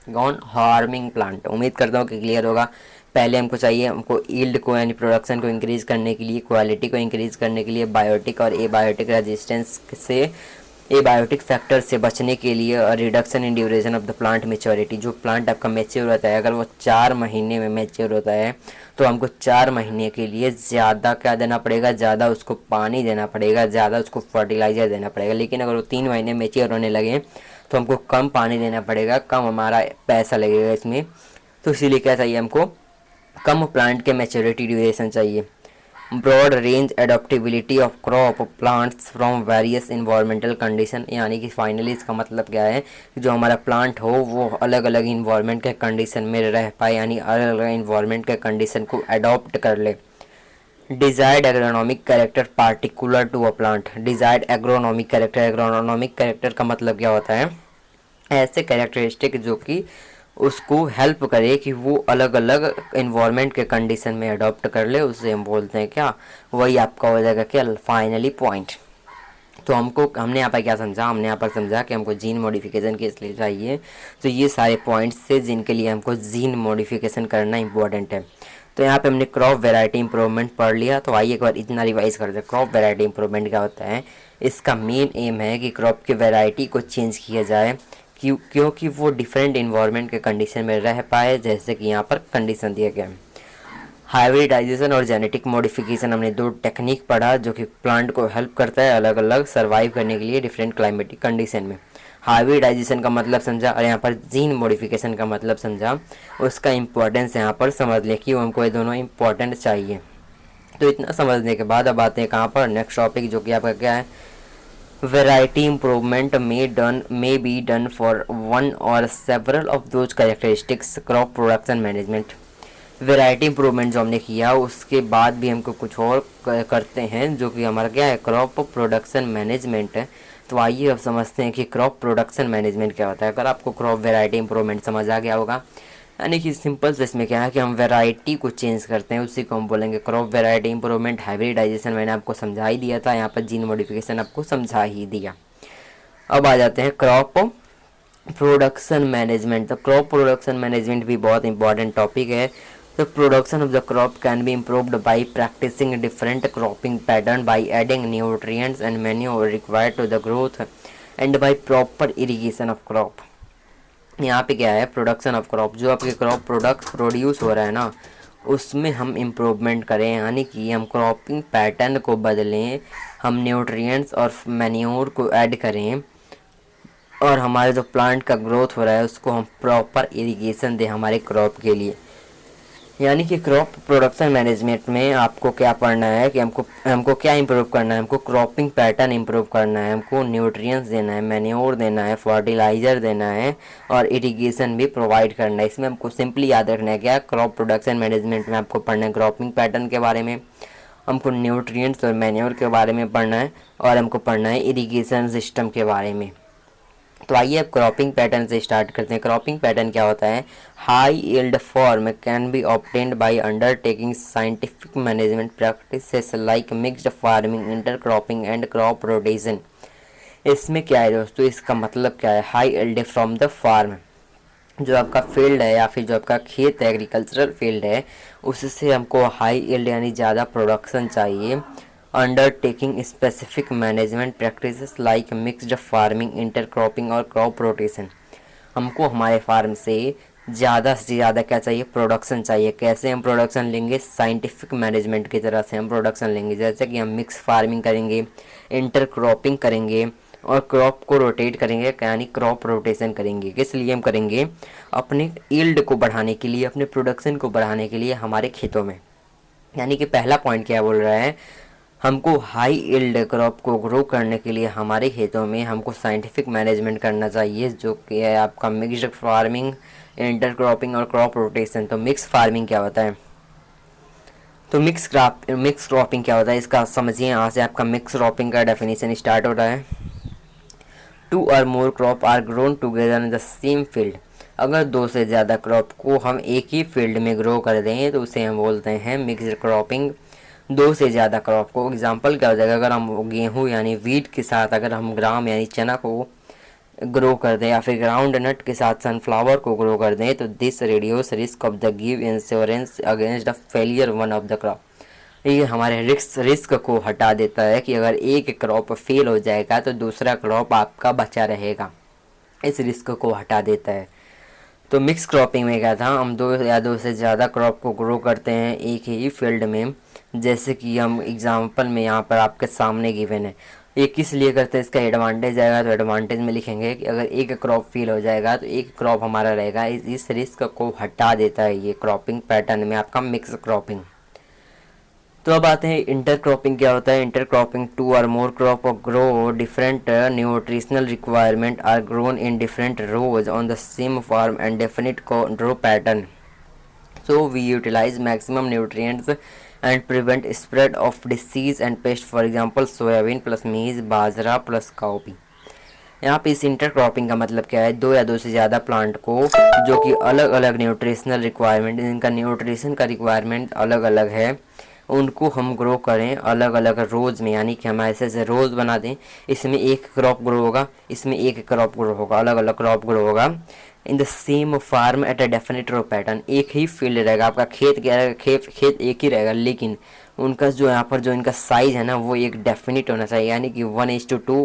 कौन? Harming plant. उम्मीद करता हूँ कि क्लियर होगा। पहले हमको यील्ड को यानी प्रोडक्शन को इंक्रीज़ करने के लिए, क्वालिटी को इंक्रीज़ करने के लिए, बायोटिक और एबायोटिक रेजिस्टेंस से, एबायोटिक फैक्टर से बचने के लिए, और reduction in duration of the plant maturity. जो प्लांट आपका मेच्योर होता है, अगर वो 4 महीने में मेच्योर होता है तो हमको 4 महीने के लिए ज़्यादा क्या देना पड़ेगा? ज़्यादा उसको पानी देना पड़ेगा, ज़्यादा उसको फर्टिलाइज़र देना पड़ेगा। लेकिन अगर वो 3 महीने मेच्योर होने लगे तो हमको कम पानी देना पड़ेगा, कम हमारा पैसा लगेगा इसमें। तो इसीलिए क्या चाहिए हमको? कम प्लांट के मैच्योरिटी ड्यूरेशन चाहिए। Broad range adaptability of crop plants from various environmental condition, यानी कि फाइनली इसका मतलब क्या है कि जो हमारा प्लांट हो वो अलग अलग इन्वायरमेंट के कंडीशन में रह पाए, यानी अलग अलग इन्वायरमेंट के कंडीशन को अडॉप्ट कर ले। Desired agronomic character particular to a plant. Desired agronomic character का मतलब क्या होता है? ऐसे कैरेक्टरिस्टिक जो कि उसको हेल्प करे कि वो अलग अलग इन्वायरमेंट के कंडीशन में अडॉप्ट कर ले, उससे हम बोलते हैं क्या? वही आपका हो जाएगा क्या? Finally point. तो हमने यहाँ पर क्या समझा? हमने यहाँ पर समझा कि हमको जीन मॉडिफिकेशन किस लिए चाहिए। तो ये सारे पॉइंट्स से जिनके लिए हमको जीन मॉडिफिकेशन करना इंपॉर्टेंट है। तो यहाँ पे हमने क्रॉप वैरायटी इंप्रूवमेंट पढ़ लिया। तो आइए एक बार इतना रिवाइज करते हैं। क्रॉप वैरायटी इंप्रूवमेंट क्या होता है? इसका मेन एम है कि क्रॉप की वैरायटी को चेंज किया जाए, क्योंकि वो डिफरेंट इन्वायरमेंट के कंडीशन में रह पाए, जैसे कि यहाँ पर कंडीशन दिया गया है। हाइब्रिडाइजेशन और जेनेटिक मॉडिफिकेशन, हमने दो टेक्निक पढ़ा जो कि प्लांट को हेल्प करता है अलग अलग सर्वाइव करने के लिए डिफरेंट क्लाइमेटिक कंडीशन में। हाइब्रिडाइजेशन का मतलब समझा और यहाँ पर जीन मॉडिफिकेशन का मतलब समझा, उसका इंपॉर्टेंस यहाँ पर समझ लें कि हमको ये दोनों इंपॉर्टेंट चाहिए। तो इतना समझने के बाद अब आते हैं कहाँ पर, नेक्स्ट टॉपिक जो कि आपका क्या है, variety improvement may be done for one और several of those characteristics crop production management. Variety improvement जो हमने किया उसके बाद भी हमको कुछ और करते हैं जो कि हमारा क्या है, क्रॉप प्रोडक्शन मैनेजमेंट है। तो आइए अब समझते हैं कि क्रॉप प्रोडक्शन मैनेजमेंट क्या होता है। अगर आपको क्रॉप वैरायटी इम्प्रूवमेंट समझ आ गया होगा, यानी कि सिंपल से इसमें क्या है कि हम वैरायटी को चेंज करते हैं, उसी को हम बोलेंगे क्रॉप वैरायटी इम्प्रूवमेंट। हाइब्रिडाइजेशन मैंने आपको समझा ही दिया था, यहाँ पर जीन मॉडिफिकेशन आपको समझा ही दिया। अब आ जाते हैं क्रॉप प्रोडक्शन मैनेजमेंट। तो क्रॉप प्रोडक्शन मैनेजमेंट भी बहुत इंपॉर्टेंट टॉपिक है। The production of the crop can be improved by practicing different cropping pattern, by adding nutrients and manure required to the growth, and by proper irrigation of crop। यहाँ पे क्या है, production of crop, जो आपके crop product produce हो रहा है ना, उसमें हम इम्प्रूवमेंट करें, यानी कि हम क्रॉपिंग पैटर्न को बदलें, हम न्यूट्रिएंट्स और मैन्योर को ऐड करें, और हमारे जो प्लांट का ग्रोथ हो रहा है उसको हम प्रॉपर इरिगेशन दें हमारे क्रॉप के लिए। यानी कि क्रॉप प्रोडक्शन मैनेजमेंट में आपको क्या पढ़ना है कि हमको क्या इंप्रूव करना है, हमको क्रॉपिंग पैटर्न इंप्रूव करना है, हमको न्यूट्रिएंट्स देना है, मैन्योर देना है, फर्टिलाइज़र देना है, और इरिगेशन भी प्रोवाइड करना है। इसमें हमको सिंपली याद रखना है क्या, क्रॉप प्रोडक्शन मैनेजमेंट में आपको पढ़ना है क्रॉपिंग पैटर्न के बारे में, हमको न्यूट्रिएंट्स और मैन्योर के बारे में पढ़ना है, और हमको पढ़ना है इरिगेशन सिस्टम के बारे में। तो आइए अब क्रॉपिंग पैटर्न से स्टार्ट करते हैं। क्रॉपिंग पैटर्न क्या होता है, high yield form can be obtained by undertaking scientific management practices like mixed farming, intercropping and crop rotation. इसमें क्या है दोस्तों, इसका मतलब क्या है, high yield from the farm, जो आपका फील्ड है या फिर जो आपका खेत है, एग्रीकल्चरल फील्ड है, उससे हमको हाई यील्ड यानी ज़्यादा प्रोडक्शन चाहिए। Undertaking specific management practices like mixed farming, intercropping और क्रॉप रोटेशन। हमको हमारे फार्म से ज़्यादा क्या चाहिए, प्रोडक्शन चाहिए। कैसे हम प्रोडक्शन लेंगे, साइंटिफिक मैनेजमेंट की तरह से हम प्रोडक्शन लेंगे, जैसे कि हम मिक्स फार्मिंग करेंगे, इंटरक्रॉपिंग करेंगे और क्रॉप को रोटेट करेंगे, यानी क्रॉप रोटेशन करेंगे। किस लिए हम करेंगे, अपने यील्ड को बढ़ाने के लिए, अपने प्रोडक्शन को बढ़ाने के लिए हमारे खेतों में। यानी कि पहला पॉइंट क्या बोल रहा है, हमको हाई यील्ड क्रॉप को ग्रो करने के लिए हमारे खेतों में हमको साइंटिफिक मैनेजमेंट करना चाहिए, जो कि है आपका मिक्स्ड फार्मिंग, इंटरक्रॉपिंग और क्रॉप रोटेशन। तो मिक्स फार्मिंग क्या होता है, तो मिक्स क्रॉपिंग क्या होता है, इसका समझिए। यहाँ से आपका मिक्स क्रॉपिंग का डेफिनेशन स्टार्ट हो रहा है। Two or more crop are grown together in the same field. अगर दो से ज़्यादा क्रॉप को हम एक ही फील्ड में ग्रो कर दें तो उसे हम बोलते हैं मिक्स्ड क्रॉपिंग। दो से ज़्यादा क्रॉप को, एग्जांपल क्या हो जाएगा, अगर हम गेहूँ यानी वीट के साथ अगर हम ग्राम यानी चना को ग्रो कर दें, या फिर ग्राउंड नट के साथ सनफ्लावर को ग्रो कर दें, तो this reduce risk of the give insurance against the failure one of the crop. ये हमारे रिस्क को हटा देता है कि अगर एक क्रॉप फेल हो जाएगा तो दूसरा क्रॉप आपका बचा रहेगा, इस रिस्क को हटा देता है। तो मिक्स क्रॉपिंग में क्या था, हम दो या दो से ज़्यादा क्रॉप को ग्रो करते हैं एक ही फील्ड में, जैसे कि हम एग्जांपल में यहाँ पर आपके सामने गिवन है। ये किस लिए करते हैं, इसका एडवांटेज आएगा तो एडवांटेज में लिखेंगे कि अगर एक क्रॉप फेल हो जाएगा तो एक क्रॉप हमारा रहेगा, इस रिस्क को हटा देता है ये क्रॉपिंग पैटर्न में आपका मिक्स क्रॉपिंग। तो अब आते हैं इंटरक्रॉपिंग क्या होता है। Intercropping, two or more crop grow different nutritional requirement are grown in different rows on the same farm and definite row pattern, so we utilize maximum nutrients and prevent spread of disease and pest, for example soybean plus मीज, बाजरा plus cowpea. यहाँ पे इस intercropping का मतलब क्या है, दो या दो से ज़्यादा प्लांट को जो कि अलग अलग न्यूट्रिशनल रिक्वायरमेंट, जिनका न्यूट्रिशन का रिक्वायरमेंट अलग अलग है, उनको हम ग्रो करें अलग अलग रोज़ में। यानी कि हम ऐसे रोज़ बना दें, इसमें एक क्रॉप ग्रो होगा, इसमें एक क्रॉप ग्रो होगा, अलग अलग क्रॉप ग्रो होगा in the same farm at a definite row pattern. एक ही फील्ड रहेगा, आपका खेत क्या रहेगा, खेत एक ही रहेगा, लेकिन उनका जो यहाँ पर जो इनका साइज़ है ना वो एक डेफिनेट होना चाहिए। यानी कि 1:2,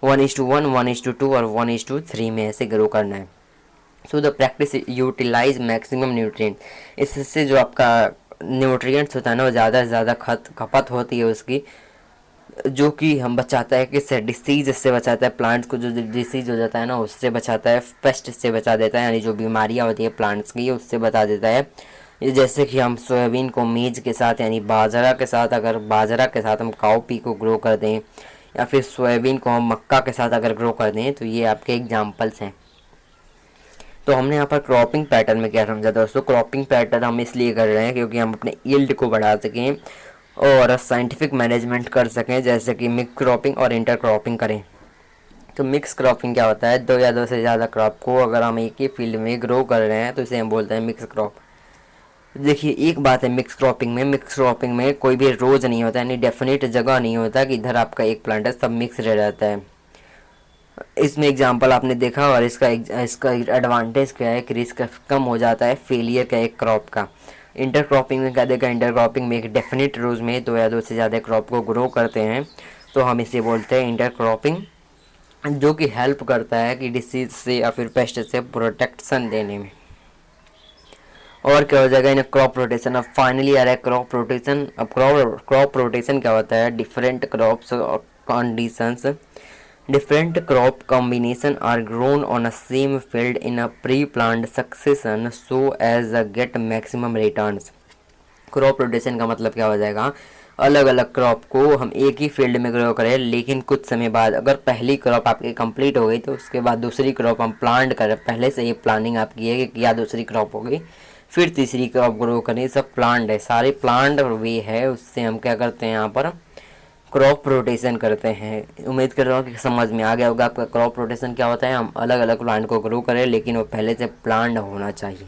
1:1, 1:2 और 1:3 में ऐसे ग्रो करना है। So the practice utilise maximum nutrient, इससे जो आपका न्यूट्रिएंट्स होता है ना वो ज़्यादा से ज़्यादा खपत होती है उसकी, जो कि हम बचाता है किससे, डिसीज से बचाता है प्लांट्स को। जो डिसीज हो जाता है ना उससे बचाता है, पेस्ट से बचा देता है, यानी जो बीमारियां होती है प्लांट्स की उससे बचा देता है। ये जैसे कि हम सोयाबीन को मेज के साथ यानी बाजरा के साथ, अगर बाजरा के साथ हम काउपी को ग्रो कर दें, या फिर सोयाबीन को हम मक्का के साथ अगर ग्रो कर दें, तो ये आपके एग्जाम्पल्स हैं। तो हमने यहाँ पर क्रॉपिंग पैटर्न में क्या समझा दोस्तों, क्रॉपिंग पैटर्न हम इसलिए कर रहे हैं क्योंकि हम अपने यील्ड को बढ़ा सकें और साइंटिफिक मैनेजमेंट कर सकें, जैसे कि मिक्स क्रॉपिंग और इंटर क्रॉपिंग करें। तो मिक्स क्रॉपिंग क्या होता है, दो या दो से ज़्यादा क्रॉप को अगर हम एक ही फील्ड में ग्रो कर रहे हैं तो इसे हम बोलते हैं मिक्स क्रॉप। देखिए एक बात है, मिक्स क्रॉपिंग में कोई भी रोज नहीं होता, यानी डेफिनेट जगह नहीं होता कि इधर आपका एक प्लांट है, सब मिक्स रह जाता है। इसमें एग्जांपल आपने देखा, और इसका एडवांटेज क्या है कि रिस्क कम हो जाता है फेलियर का एक क्रॉप का। इंटर क्रॉपिंग में क्या देखा, इंटर क्रॉपिंग में एक डेफिनेट रोज में दो या दो से ज़्यादा क्रॉप को ग्रो करते हैं, तो हम इसे बोलते हैं इंटर क्रॉपिंग, जो कि हेल्प करता है कि डिसीज से या फिर पेस्ट से प्रोटेक्शन देने में। और क्या हो जाएगा इन क्रॉप रोटेशन। अब फाइनली आ रहा है क्रॉप रोटेशन। अब क्रॉप रोटेशन क्या होता है, different crops conditions, different crop combination are grown on a same field in a pre-planned succession so as to get maximum returns। Crop rotation का मतलब क्या हो जाएगा, अलग अलग क्रॉप को हम एक ही फील्ड में ग्रो करें, लेकिन कुछ समय बाद अगर पहली क्रॉप आपकी कंप्लीट हो गई तो उसके बाद दूसरी क्रॉप हम प्लांट करें, पहले से ये प्लानिंग आपकी है कि क्या दूसरी क्रॉप होगी, फिर तीसरी क्रॉप ग्रो करें, सब प्लांट है, सारे प्लांट वे है, उससे हम क्या करते हैं यहाँ पर क्रॉप रोटेशन करते हैं। उम्मीद कर रहा हूँ कि समझ में आ गया होगा आपका क्रॉप रोटेशन क्या होता है। हम अलग अलग प्लांट को ग्रो करें, लेकिन वो पहले से प्लांट होना चाहिए।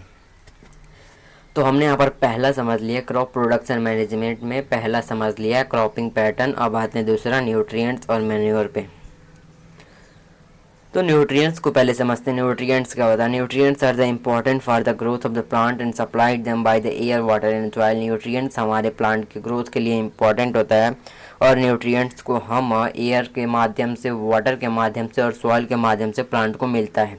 तो हमने यहाँ पर पहला समझ लिया क्रॉप प्रोडक्शन मैनेजमेंट में, पहला समझ लिया क्रॉपिंग पैटर्न। अब आते हैं दूसरा न्यूट्रिएंट्स और मैन्योर पे। तो न्यूट्रिएंट्स को पहले समझते हैं। न्यूट्रिएंट्स क्या होता है, nutrients are the important for the growth of the plant and supplied them by the air water and soil. Nutrients हमारे प्लांट की ग्रोथ के लिए इम्पॉर्टेंट होता है, और न्यूट्रिएंट्स को हम एयर के माध्यम से, वाटर के माध्यम से और सॉइल के माध्यम से प्लांट को मिलता है।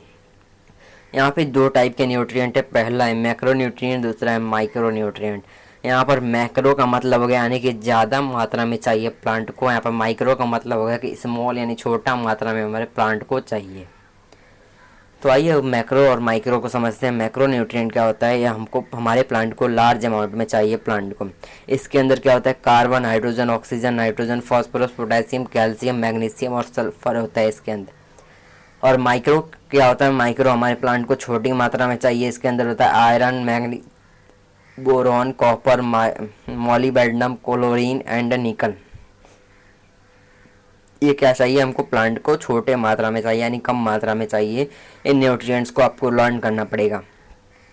यहाँ पे दो टाइप के न्यूट्रिएंट है, पहला है मैक्रो न्यूट्रिएंट, दूसरा है माइक्रो न्यूट्रिएंट। यहाँ पर मैक्रो का मतलब हो गया यानी कि ज़्यादा मात्रा में चाहिए प्लांट को, यहाँ पर माइक्रो का मतलब हो गया कि स्मॉल यानी छोटा मात्रा में हमारे प्लांट को चाहिए। तो आइए अब मैक्रो और माइक्रो को समझते हैं। मैक्रो न्यूट्रिएंट क्या होता है, यह हमको हमारे प्लांट को लार्ज अमाउंट में चाहिए प्लांट को। इसके अंदर क्या होता है, carbon, hydrogen, oxygen, nitrogen, phosphorus, potassium, calcium, magnesium और सल्फर होता है इसके अंदर। और माइक्रो क्या होता है, माइक्रो हमारे प्लांट को छोटी मात्रा में चाहिए, इसके अंदर होता है iron, magnesium, boron, copper, molybdenum, chlorine and nickel. ये क्या चाहिए हमको, प्लांट को छोटे मात्रा में चाहिए, यानी कम मात्रा में चाहिए। इन न्यूट्रिएंट्स को आपको लर्न करना पड़ेगा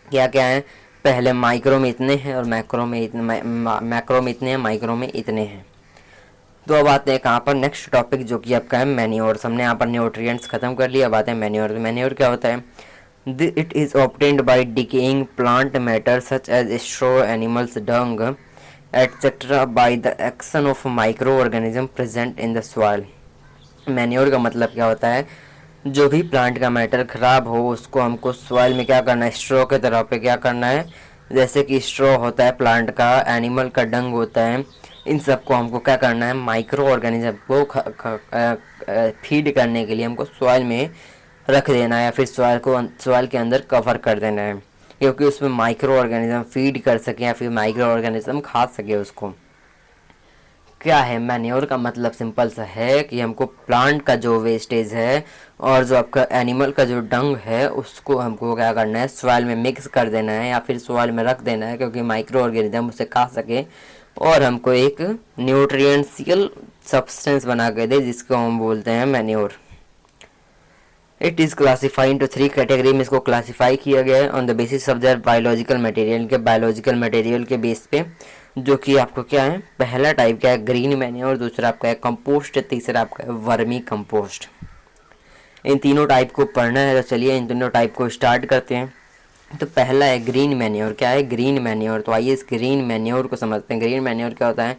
क्या क्या है। पहले माइक्रो में इतने हैं और मैक्रो में इतने, मैक्रो में इतने हैं, माइक्रो में इतने हैं। तो अब आते हैं कहाँ पर, नेक्स्ट टॉपिक जो कि आपका है मैन्योर्स। हमने यहाँ पर न्यूट्रिएंट्स खत्म कर लिया, अब आते हैं मैन्योर। मैन्योर क्या होता है, it is obtained by decaying plant matter such as straw, animals dung etcetera by the action of microorganism present in the soil. Manure का मतलब क्या होता है, जो भी प्लांट का मैटर खराब हो उसको हमको सॉइल में क्या करना है, स्ट्रॉ के तरह पे क्या करना है, जैसे कि स्ट्रॉ होता है प्लांट का, एनिमल का डंग होता है, इन सब को हमको क्या करना है, माइक्रो ऑर्गेनिज्म को फीड करने के लिए हमको सॉइल में रख देना है, या फिर सॉइल के अंदर कवर कर देना है, क्योंकि उसमें माइक्रो ऑर्गेनिज्म फीड कर सके या फिर माइक्रो ऑर्गेनिज्म खा सके उसको। क्या है मैन्योर का मतलब, सिंपल सा है कि हमको प्लांट का जो वेस्टेज है और जो आपका एनिमल का जो डंग है उसको हमको क्या करना है, सॉइल में मिक्स कर देना है या फिर सॉइल में रख देना है, क्योंकि माइक्रो ऑर्गेनिज्म उसे खा सके और हमको एक न्यूट्रिएंशियल सब्सटेंस बना के दे, जिसको हम बोलते हैं manure. It is classified into 3 category में इसको क्लासीफाई किया गया है on the basis of their biological material, के बायोलॉजिकल मटेरियल के बेस पे, जो कि आपको क्या है, पहला टाइप क्या है ग्रीन मैन्योर, दूसरा आपका है कंपोस्ट, तीसरा आपका है वर्मी कंपोस्ट। इन तीनों टाइप को पढ़ना है, तो चलिए इन तीनों टाइप को स्टार्ट करते हैं। तो पहला है ग्रीन मैन्योर। क्या है ग्रीन मैन्योर, तो आइए इस ग्रीन मैन्योर को समझते हैं। ग्रीन मैन्योर क्या होता है,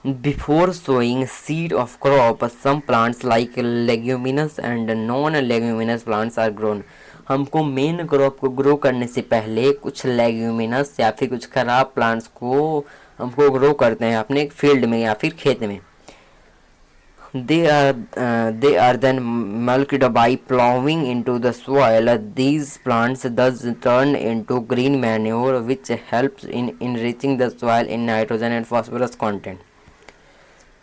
before sowing seed of crop some plants like leguminous and non leguminous plants are grown. हमको मेन क्रॉप को ग्रो करने से पहले कुछ लेग्यूमिनस या फिर कुछ खराब प्लांट्स को हमको ग्रो करते हैं अपने फील्ड में या फिर खेत में। They are then mulched by plowing into the soil. These plants thus turn into green manure, which helps in enriching the soil in nitrogen and phosphorus content.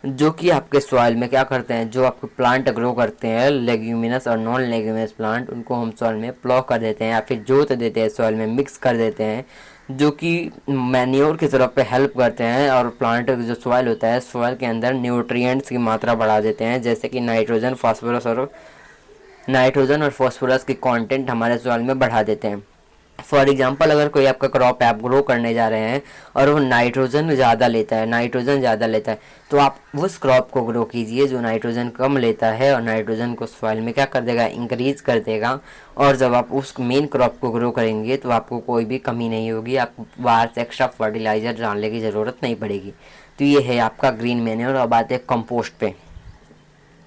जो कि आपके सॉइल में क्या करते हैं, जो आपके प्लांट ग्रो करते हैं लेग्यूमिनस और नॉन लेग्यूमिनस प्लांट, उनको हम सॉइल में प्लॉ कर देते हैं या फिर जोत देते हैं, सॉइल में मिक्स कर देते हैं, जो कि मैन्योर की तरफ पे हेल्प करते हैं और प्लांट जो सॉइल होता है सॉइल के अंदर न्यूट्रिएंट्स की मात्रा बढ़ा देते हैं, जैसे कि नाइट्रोजन और फास्फोरस की कंटेंट हमारे सॉइल में बढ़ा देते हैं। फॉर एग्जांपल अगर कोई आपका क्रॉप है, आप ग्रो करने जा रहे हैं और वो नाइट्रोजन ज़्यादा लेता है, तो आप उस क्रॉप को ग्रो कीजिए जो नाइट्रोजन कम लेता है और नाइट्रोजन को सॉइल में क्या कर देगा, इंक्रीज कर देगा। और जब आप उस मेन क्रॉप को ग्रो करेंगे तो आपको कोई भी कमी नहीं होगी, आपको बाहर से एक्स्ट्रा फर्टिलाइज़र डालने की ज़रूरत नहीं पड़ेगी। तो ये है आपका ग्रीन मैन्योर। अब आते हैं कंपोस्ट पे।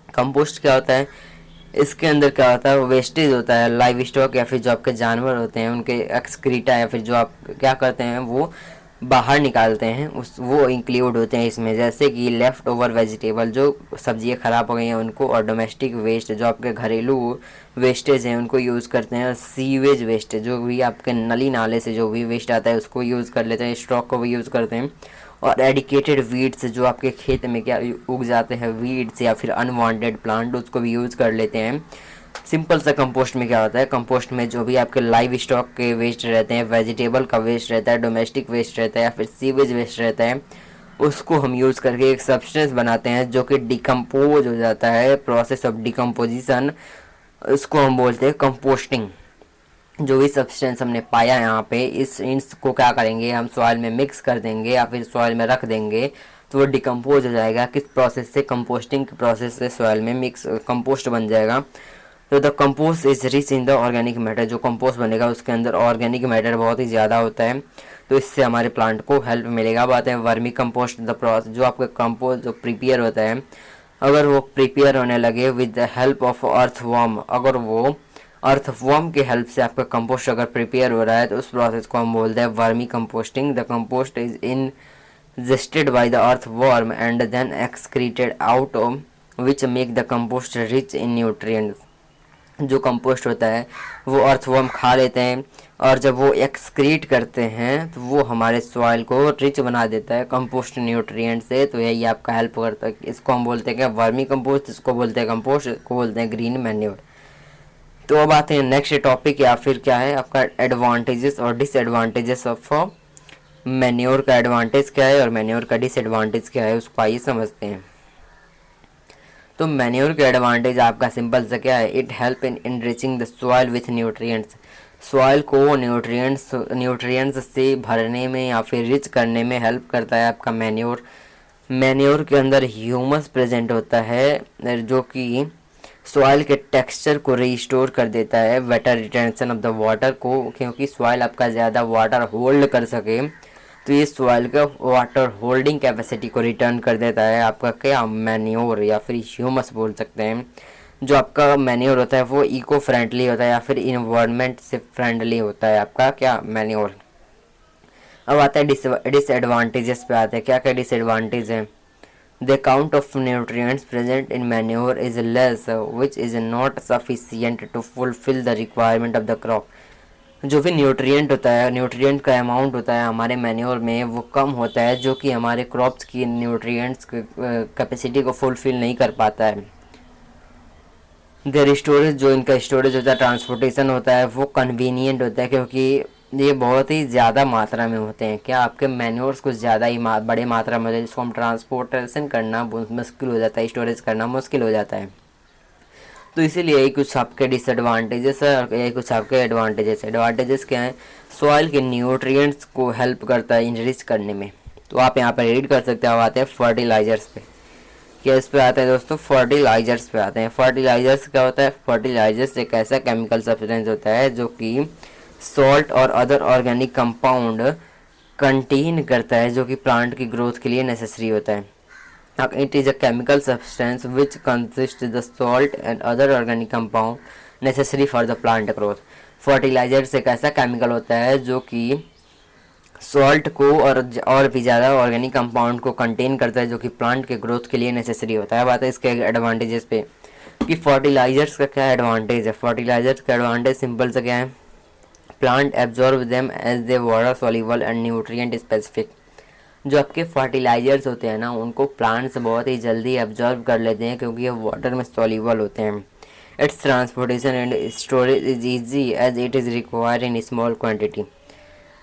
कंपोस्ट क्या होता है, इसके अंदर क्या होता है, वेस्टेज होता है लाइव स्टॉक या फिर जो आपके जानवर होते हैं उनके एक्सक्रीटा या फिर जो आप क्या करते हैं वो बाहर निकालते हैं, वो इंक्लूड होते हैं इसमें, जैसे कि लेफ़्ट ओवर वेजिटेबल, जो सब्जियां ख़राब हो गई हैं उनको, और डोमेस्टिक वेस्ट जो आपके घरेलू वेस्टेज हैं उनको यूज़ करते हैं, और सीवेज वेस्ट जो भी आपके नली नाले से जो भी वेस्ट आता है उसको यूज़ कर लेते हैं, स्टॉक को भी यूज़ करते हैं, और एडिकेटेड वीड्स जो आपके खेत में क्या उग जाते हैं वीड्स या फिर अनवांटेड प्लांट, उसको भी यूज़ कर लेते हैं। सिंपल सा कंपोस्ट में क्या होता है, कंपोस्ट में जो भी आपके लाइव स्टॉक के वेस्ट रहते हैं, वेजिटेबल का वेस्ट रहता है, डोमेस्टिक वेस्ट रहता है या फिर सीवेज वेस्ट रहता है, उसको हम यूज़ करके एक सब्सटेंस बनाते हैं जो कि डिकम्पोज हो जाता है, प्रोसेस ऑफ डिकम्पोजिशन, उसको हम बोलते हैं कंपोस्टिंग। जो भी सब्सटेंस हमने पाया यहाँ पे इसको क्या करेंगे, हम सॉइल में मिक्स कर देंगे या फिर सॉइल में रख देंगे तो वो डिकम्पोज हो जाएगा। किस प्रोसेस से, कंपोस्टिंग के प्रोसेस से सॉइल में मिक्स कंपोस्ट बन जाएगा। तो the compost is rich in the organic matter, जो कंपोस्ट बनेगा उसके अंदर ऑर्गेनिक मैटर बहुत ही ज़्यादा होता है, तो इससे हमारे प्लांट को हेल्प मिलेगा। अब आते हैं वर्मी कंपोस्ट, द प्रोसेस जो आपका कंपोस्ट जो प्रिपेयर होता है, अगर वो प्रिपेयर होने लगे with the help of earthworm, अगर वो अर्थवर्म के हेल्प से आपका कंपोस्ट अगर प्रिपेयर हो रहा है तो उस प्रोसेस को हम बोलते हैं vermi composting. The compost is ingested by the earthworm and then excreted out, which make the compost rich in nutrients. जो कंपोस्ट होता है वो अर्थवर्म खा लेते हैं और जब वो एक्सक्रीट करते हैं तो वो हमारे सॉइल को रिच बना देता है कंपोस्ट न्यूट्रिएंट से। तो यही आपका हेल्प करता है। इसको हम बोलते हैं क्या, वर्मी कंपोस्ट, इसको बोलते हैं कंपोस्ट, इसको बोलते हैं ग्रीन मैन्योर। तो अब आते हैं नेक्स्ट टॉपिक, या फिर क्या है आपका एडवांटेजेस और डिसएडवांटेजेस ऑफ मैन्योर। का एडवांटेज क्या है और मैन्योर का डिसएडवांटेज क्या है, उसको आइए समझते हैं। तो मैन्योर का एडवांटेज आपका सिंपल सा क्या है, it help in enriching the soil with nutrients, soil को न्यूट्रिएंट्स से भरने में या फिर रिच करने में हेल्प करता है आपका मैन्योर। मैन्योर के अंदर ह्यूमस प्रेजेंट होता है जो कि सॉइल के टेक्सचर को रिस्टोर कर देता है, water retention of the water को, क्योंकि सॉइल आपका ज़्यादा वाटर होल्ड कर सके तो ये सॉइल का वाटर होल्डिंग कैपेसिटी को रिटर्न कर देता है आपका क्या, मैन्योर या फिर ह्यूमस बोल सकते हैं। जो आपका मैन्योर होता है वो इको फ्रेंडली होता है या फिर इन्वायरमेंट से फ्रेंडली होता है आपका क्या, मैन्योर। अब आता है डिसएडवांटेजेस पे आते हैं, क्या क्या डिसएडवांटेज है। The count of nutrients present in manure is less, which is not sufficient to fulfill the requirement of the crop. जो भी न्यूट्रिएंट होता है, न्यूट्रिएंट का अमाउंट होता है हमारे मैन्योर में वो कम होता है, जो कि हमारे क्रॉप्स की न्यूट्रिएंट्स कैपेसिटी को फुलफिल नहीं कर पाता है। देयर स्टोरेज, जो इनका स्टोरेज होता है, ट्रांसपोर्टेशन होता है वो कन्वीनियंट होता है, क्योंकि ये बहुत ही ज़्यादा मात्रा में होते हैं, क्या आपके मैन्योर्स कुछ ज़्यादा ही बड़े मात्रा में होते हैं, जिसको हम ट्रांसपोर्टेशन करना मुश्किल हो जाता है, स्टोरेज करना मुश्किल हो जाता है। तो इसीलिए यही कुछ आपके डिसएडवांटेजेस है और यही कुछ आपके एडवांटेजेस। एडवांटेजेस क्या हैं, सॉइल के न्यूट्रिएंट्स को हेल्प करता है इनरिच करने में। तो आप यहाँ पर रीड कर सकते हैं। अब आते हैं फर्टिलाइजर्स पे, क्या इस पे आते हैं दोस्तों, फर्टिलाइजर्स पे आते हैं। फर्टिलाइजर्स क्या होता है, फर्टिलाइजर्स एक ऐसा केमिकल सब्सटेंस होता है जो कि सॉल्ट और अदर ऑर्गेनिक कंपाउंड कंटेन करता है, जो कि प्लांट की ग्रोथ के लिए नेसेसरी होता है। It is a chemical substance which consist the salt and other organic compound necessary for the plant growth. Fertilisers एक ऐसा केमिकल होता है जो कि सॉल्ट को और भी ज़्यादा ऑर्गेनिक कंपाउंड को कंटेन करता है, जो कि प्लांट के ग्रोथ के लिए नेसेसरी होता है। बात है इसके एडवांटेजेस पे कि फर्टिलाइजर्स का क्या एडवांटेज है। फर्टिलाइजर्स का एडवांटेज सिंपल सा क्या है, plant absorb them as they water soluble and nutrient specific. जो आपके फर्टिलाइजर्स होते हैं ना, उनको प्लांट्स बहुत ही जल्दी एब्जॉर्ब कर लेते हैं क्योंकि ये वाटर में सॉल्युबल होते हैं। Its transportation and storage is easy as it is required in small quantity.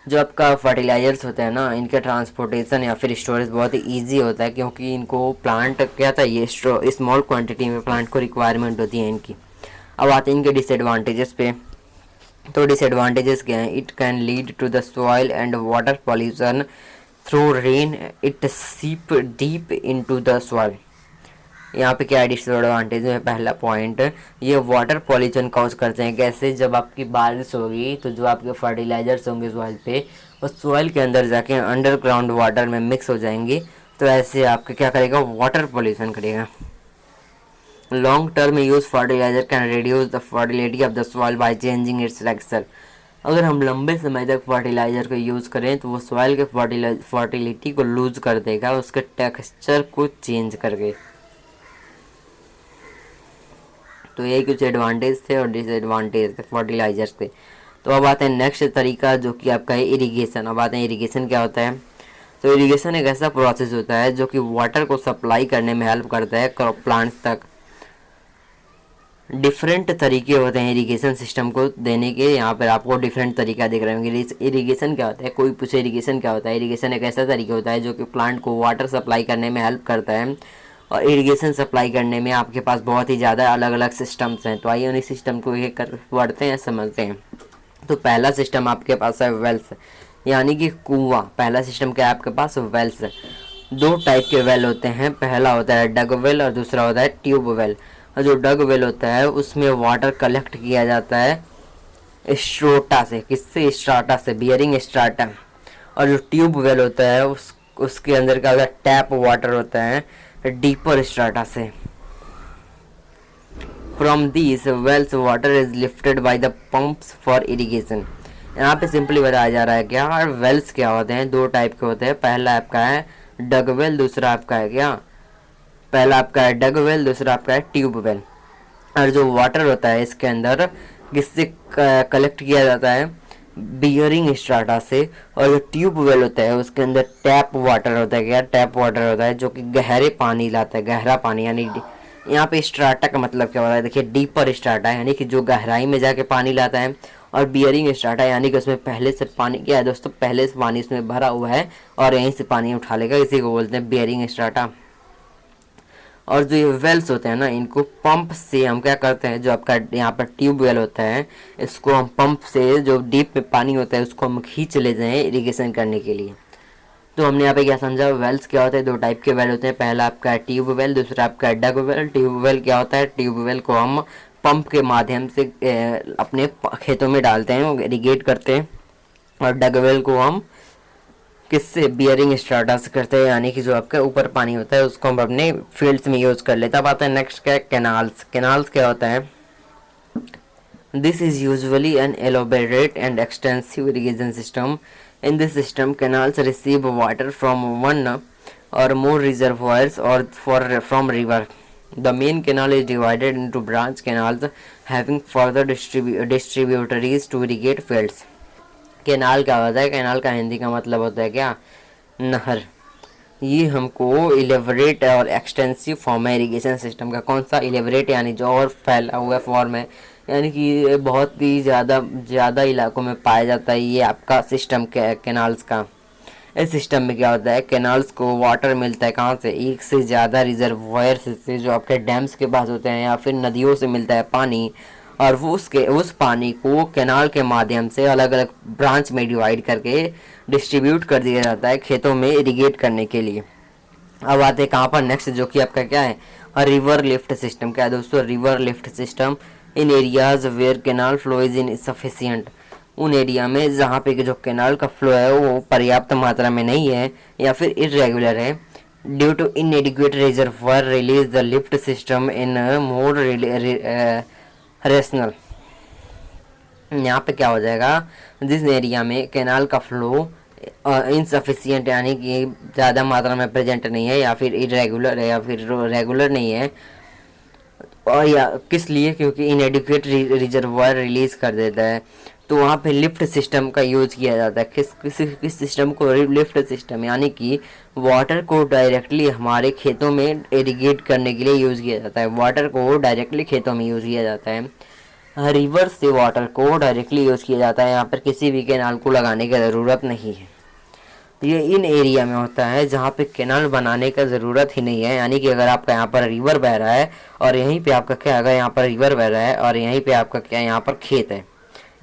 जो आपका फर्टिलाइजर्स होते हैं ना, इनके ट्रांसपोर्टेशन या फिर स्टोरेज बहुत ही ईजी होता है क्योंकि इनको प्लांट क्या चाहिए, स्मॉल क्वांटिटी में प्लांट को रिक्वायरमेंट होती है इनकी। अब आते हैं इनके डिसएडवांटेजेस पे। तो डिसएडवांटेजेस क्या हैं, it can lead to the soil and water pollution through rain, it seep deep into the soil. यहाँ पे क्या डिसएडवांटेज है, पहला पॉइंट, ये वाटर पॉल्यूशन कॉज करते हैं। कैसे, जब आपकी बारिश होगी तो जो आपके फर्टिलाइजर्स होंगे सॉइल पे, वो सॉइल के अंदर जाके अंडरग्राउंड वाटर में मिक्स हो जाएंगी, तो ऐसे आपके क्या करेगा, वाटर पॉल्यूशन करेगा। Long term use fertiliser can reduce the fertility of the soil by changing its texture. अगर हम लंबे समय तक फर्टिलाइजर को यूज़ करें तो वो सॉइल के फर्टिलिटी को लूज कर देगा, उसके टेक्सचर को चेंज करके। तो यही कुछ एडवांटेज थे और डिसएडवांटेज थे फर्टिलाइजर्स के। तो अब आते हैं नेक्स्ट तरीका जो कि आपका है इरिगेशन। अब आते हैं इरिगेशन क्या होता है। तो इरिगेशन एक ऐसा प्रोसेस होता है जो कि वाटर को सप्लाई करने में हेल्प करता है क्रॉप प्लांट्स तक। डिफरेंट तरीके होते हैं इरिगेशन सिस्टम को देने के, यहाँ पर आपको डिफरेंट तरीका दिख रहे होंगे। इरिगेशन क्या होता है, कोई पूछे इरिगेशन क्या होता है। इरिगेशन एक ऐसा तरीका होता है जो कि प्लांट को वाटर सप्लाई करने में हेल्प करता है। और इरिगेशन सप्लाई करने में आपके पास बहुत ही ज़्यादा अलग अलग सिस्टम्स हैं। तो आइए उन्हीं सिस्टम को एक कर पढ़ते हैं, समझते हैं। तो पहला सिस्टम आपके पास है वेल्स, यानी कि कुआं। पहला सिस्टम क्या है आपके पास, वेल्स। दो टाइप के वेल होते हैं, पहला होता है डग वेल और दूसरा होता है ट्यूब वेल। और जो डग वेल होता है उसमें वाटर कलेक्ट किया जाता है स्ट्रोटा से, किससे, स्ट्राटा से, बियरिंग स्ट्राटा। और जो ट्यूब वेल होता है उसके अंदर का टैप वाटर होता है डीपर स्ट्राटा से। From these wells water is lifted by the pumps for irrigation. यहाँ पे सिंपली बताया जा रहा है क्या, वेल्स क्या होते हैं, दो टाइप के होते हैं। पहला आपका है डग वेल, दूसरा आपका है क्या, पहला आपका है डग वेल, दूसरा आपका है ट्यूब वेल। और जो वाटर होता है इसके अंदर किससे कलेक्ट किया जाता है, बियरिंग स्ट्राटा से। और जो ट्यूब वेल होता है उसके अंदर टैप वाटर होता है, क्या टैप वाटर होता है जो कि गहरे पानी लाता है, गहरा पानी। यानी यहाँ पे स्ट्राटा का मतलब क्या होता है, देखिए डीपर स्ट्राटा यानी कि जो गहराई में जाके पानी लाता है, और बियरिंग स्ट्राटा यानी कि उसमें पहले से पानी क्या है दोस्तों, पहले से पानी उसमें भरा हुआ है और यहीं से पानी उठा लेगा, इसी को बोलते हैं बियरिंग स्ट्राटा। और जो ये वेल्स होते हैं ना, इनको पंप से हम क्या करते हैं, जो आपका यहाँ पर ट्यूब वेल होता है इसको हम पंप से, जो डीप में पानी होता है उसको हम खींच लेते हैं इरिगेशन करने के लिए। तो हमने यहाँ पे क्या समझा, वेल्स क्या होते हैं, दो टाइप के वेल होते हैं। पहला आपका है ट्यूब वेल, दूसरा आपका है डग वेल। ट्यूब वेल क्या होता है, ट्यूब वेल को हम पंप के माध्यम से अपने खेतों में डालते हैं, इरिगेट करते हैं। और डग वेल को हम किससे, बियरिंग स्ट्राटा से करते हैं, यानी कि जो आपके ऊपर पानी होता है उसको हम अपने फील्ड्स में यूज़ कर लेते हैं। अब आता है नेक्स्ट क्या है, कैनाल्स। कैनाल्स क्या होता है, this is usually an elaborate and extensive irrigation system. In this system canals receive water from one or more reservoirs or from river. The main canal is divided into branch canals having further distributaries to irrigate fields. Canal क्या होता है, canal का हिंदी का मतलब होता है क्या, नहर। ये हमको इलेबरेट और एक्सटेंसिव फॉर्म है इरिगेशन सिस्टम का। कौन सा, इलेबरेट यानी जो और फैला हुआ फॉर्म है, यानी कि बहुत ही ज़्यादा इलाकों में पाया जाता है ये आपका सिस्टम कैनाल्स का। इस सिस्टम में क्या होता है, कैनाल्स को वाटर मिलता है कहाँ से, एक से ज़्यादा रिजर्वायर से जो आपके डैम्स के पास होते हैं या फिर नदियों से मिलता है पानी। और वो उस पानी को कैनाल के माध्यम से अलग अलग ब्रांच में डिवाइड करके डिस्ट्रीब्यूट कर दिया जाता है खेतों में इरिगेट करने के लिए। अब आते हैं कहाँ पर नेक्स्ट, जो कि आपका क्या है, रिवर लिफ्ट सिस्टम। क्या है दोस्तों, river lift system in areas where canal flow is insufficient. उन एरिया में जहाँ पे जो कैनाल का फ्लो है वो पर्याप्त मात्रा में नहीं है या फिर इरेगुलर है, due to inadequate reservoir release the lift system in more rational. यहाँ पे क्या हो जाएगा, जिस एरिया में कैनाल का फ्लो इनसफिशियंट यानी कि ज़्यादा मात्रा में प्रेजेंट नहीं है, या फिर इरेगुलर है, या फिर रेगुलर नहीं है, और या किस लिए, क्योंकि इनएडिक्वेट रिजर्वायर रिलीज कर देता है, तो वहाँ पे लिफ्ट सिस्टम का यूज़ किया जाता है। किस सिस्टम को, लिफ्ट सिस्टम, यानी कि वाटर को डायरेक्टली हमारे खेतों में इरिगेट करने के लिए यूज़ किया जाता है। वाटर को डायरेक्टली खेतों में यूज़ किया जाता है, रिवर से वाटर को डायरेक्टली यूज़ किया जाता है। यहाँ पर किसी भी कैनाल को लगाने की ज़रूरत नहीं है। ये इन एरिया में होता है जहाँ पे कैनाल बनाने का ज़रूरत ही नहीं है, यानी कि अगर आपका यहाँ पर रिवर बह रहा है और यहीं पे आपका क्या, अगर यहाँ पर रिवर बह रहा है और यहीं पे आपका क्या, यहाँ पर खेत है,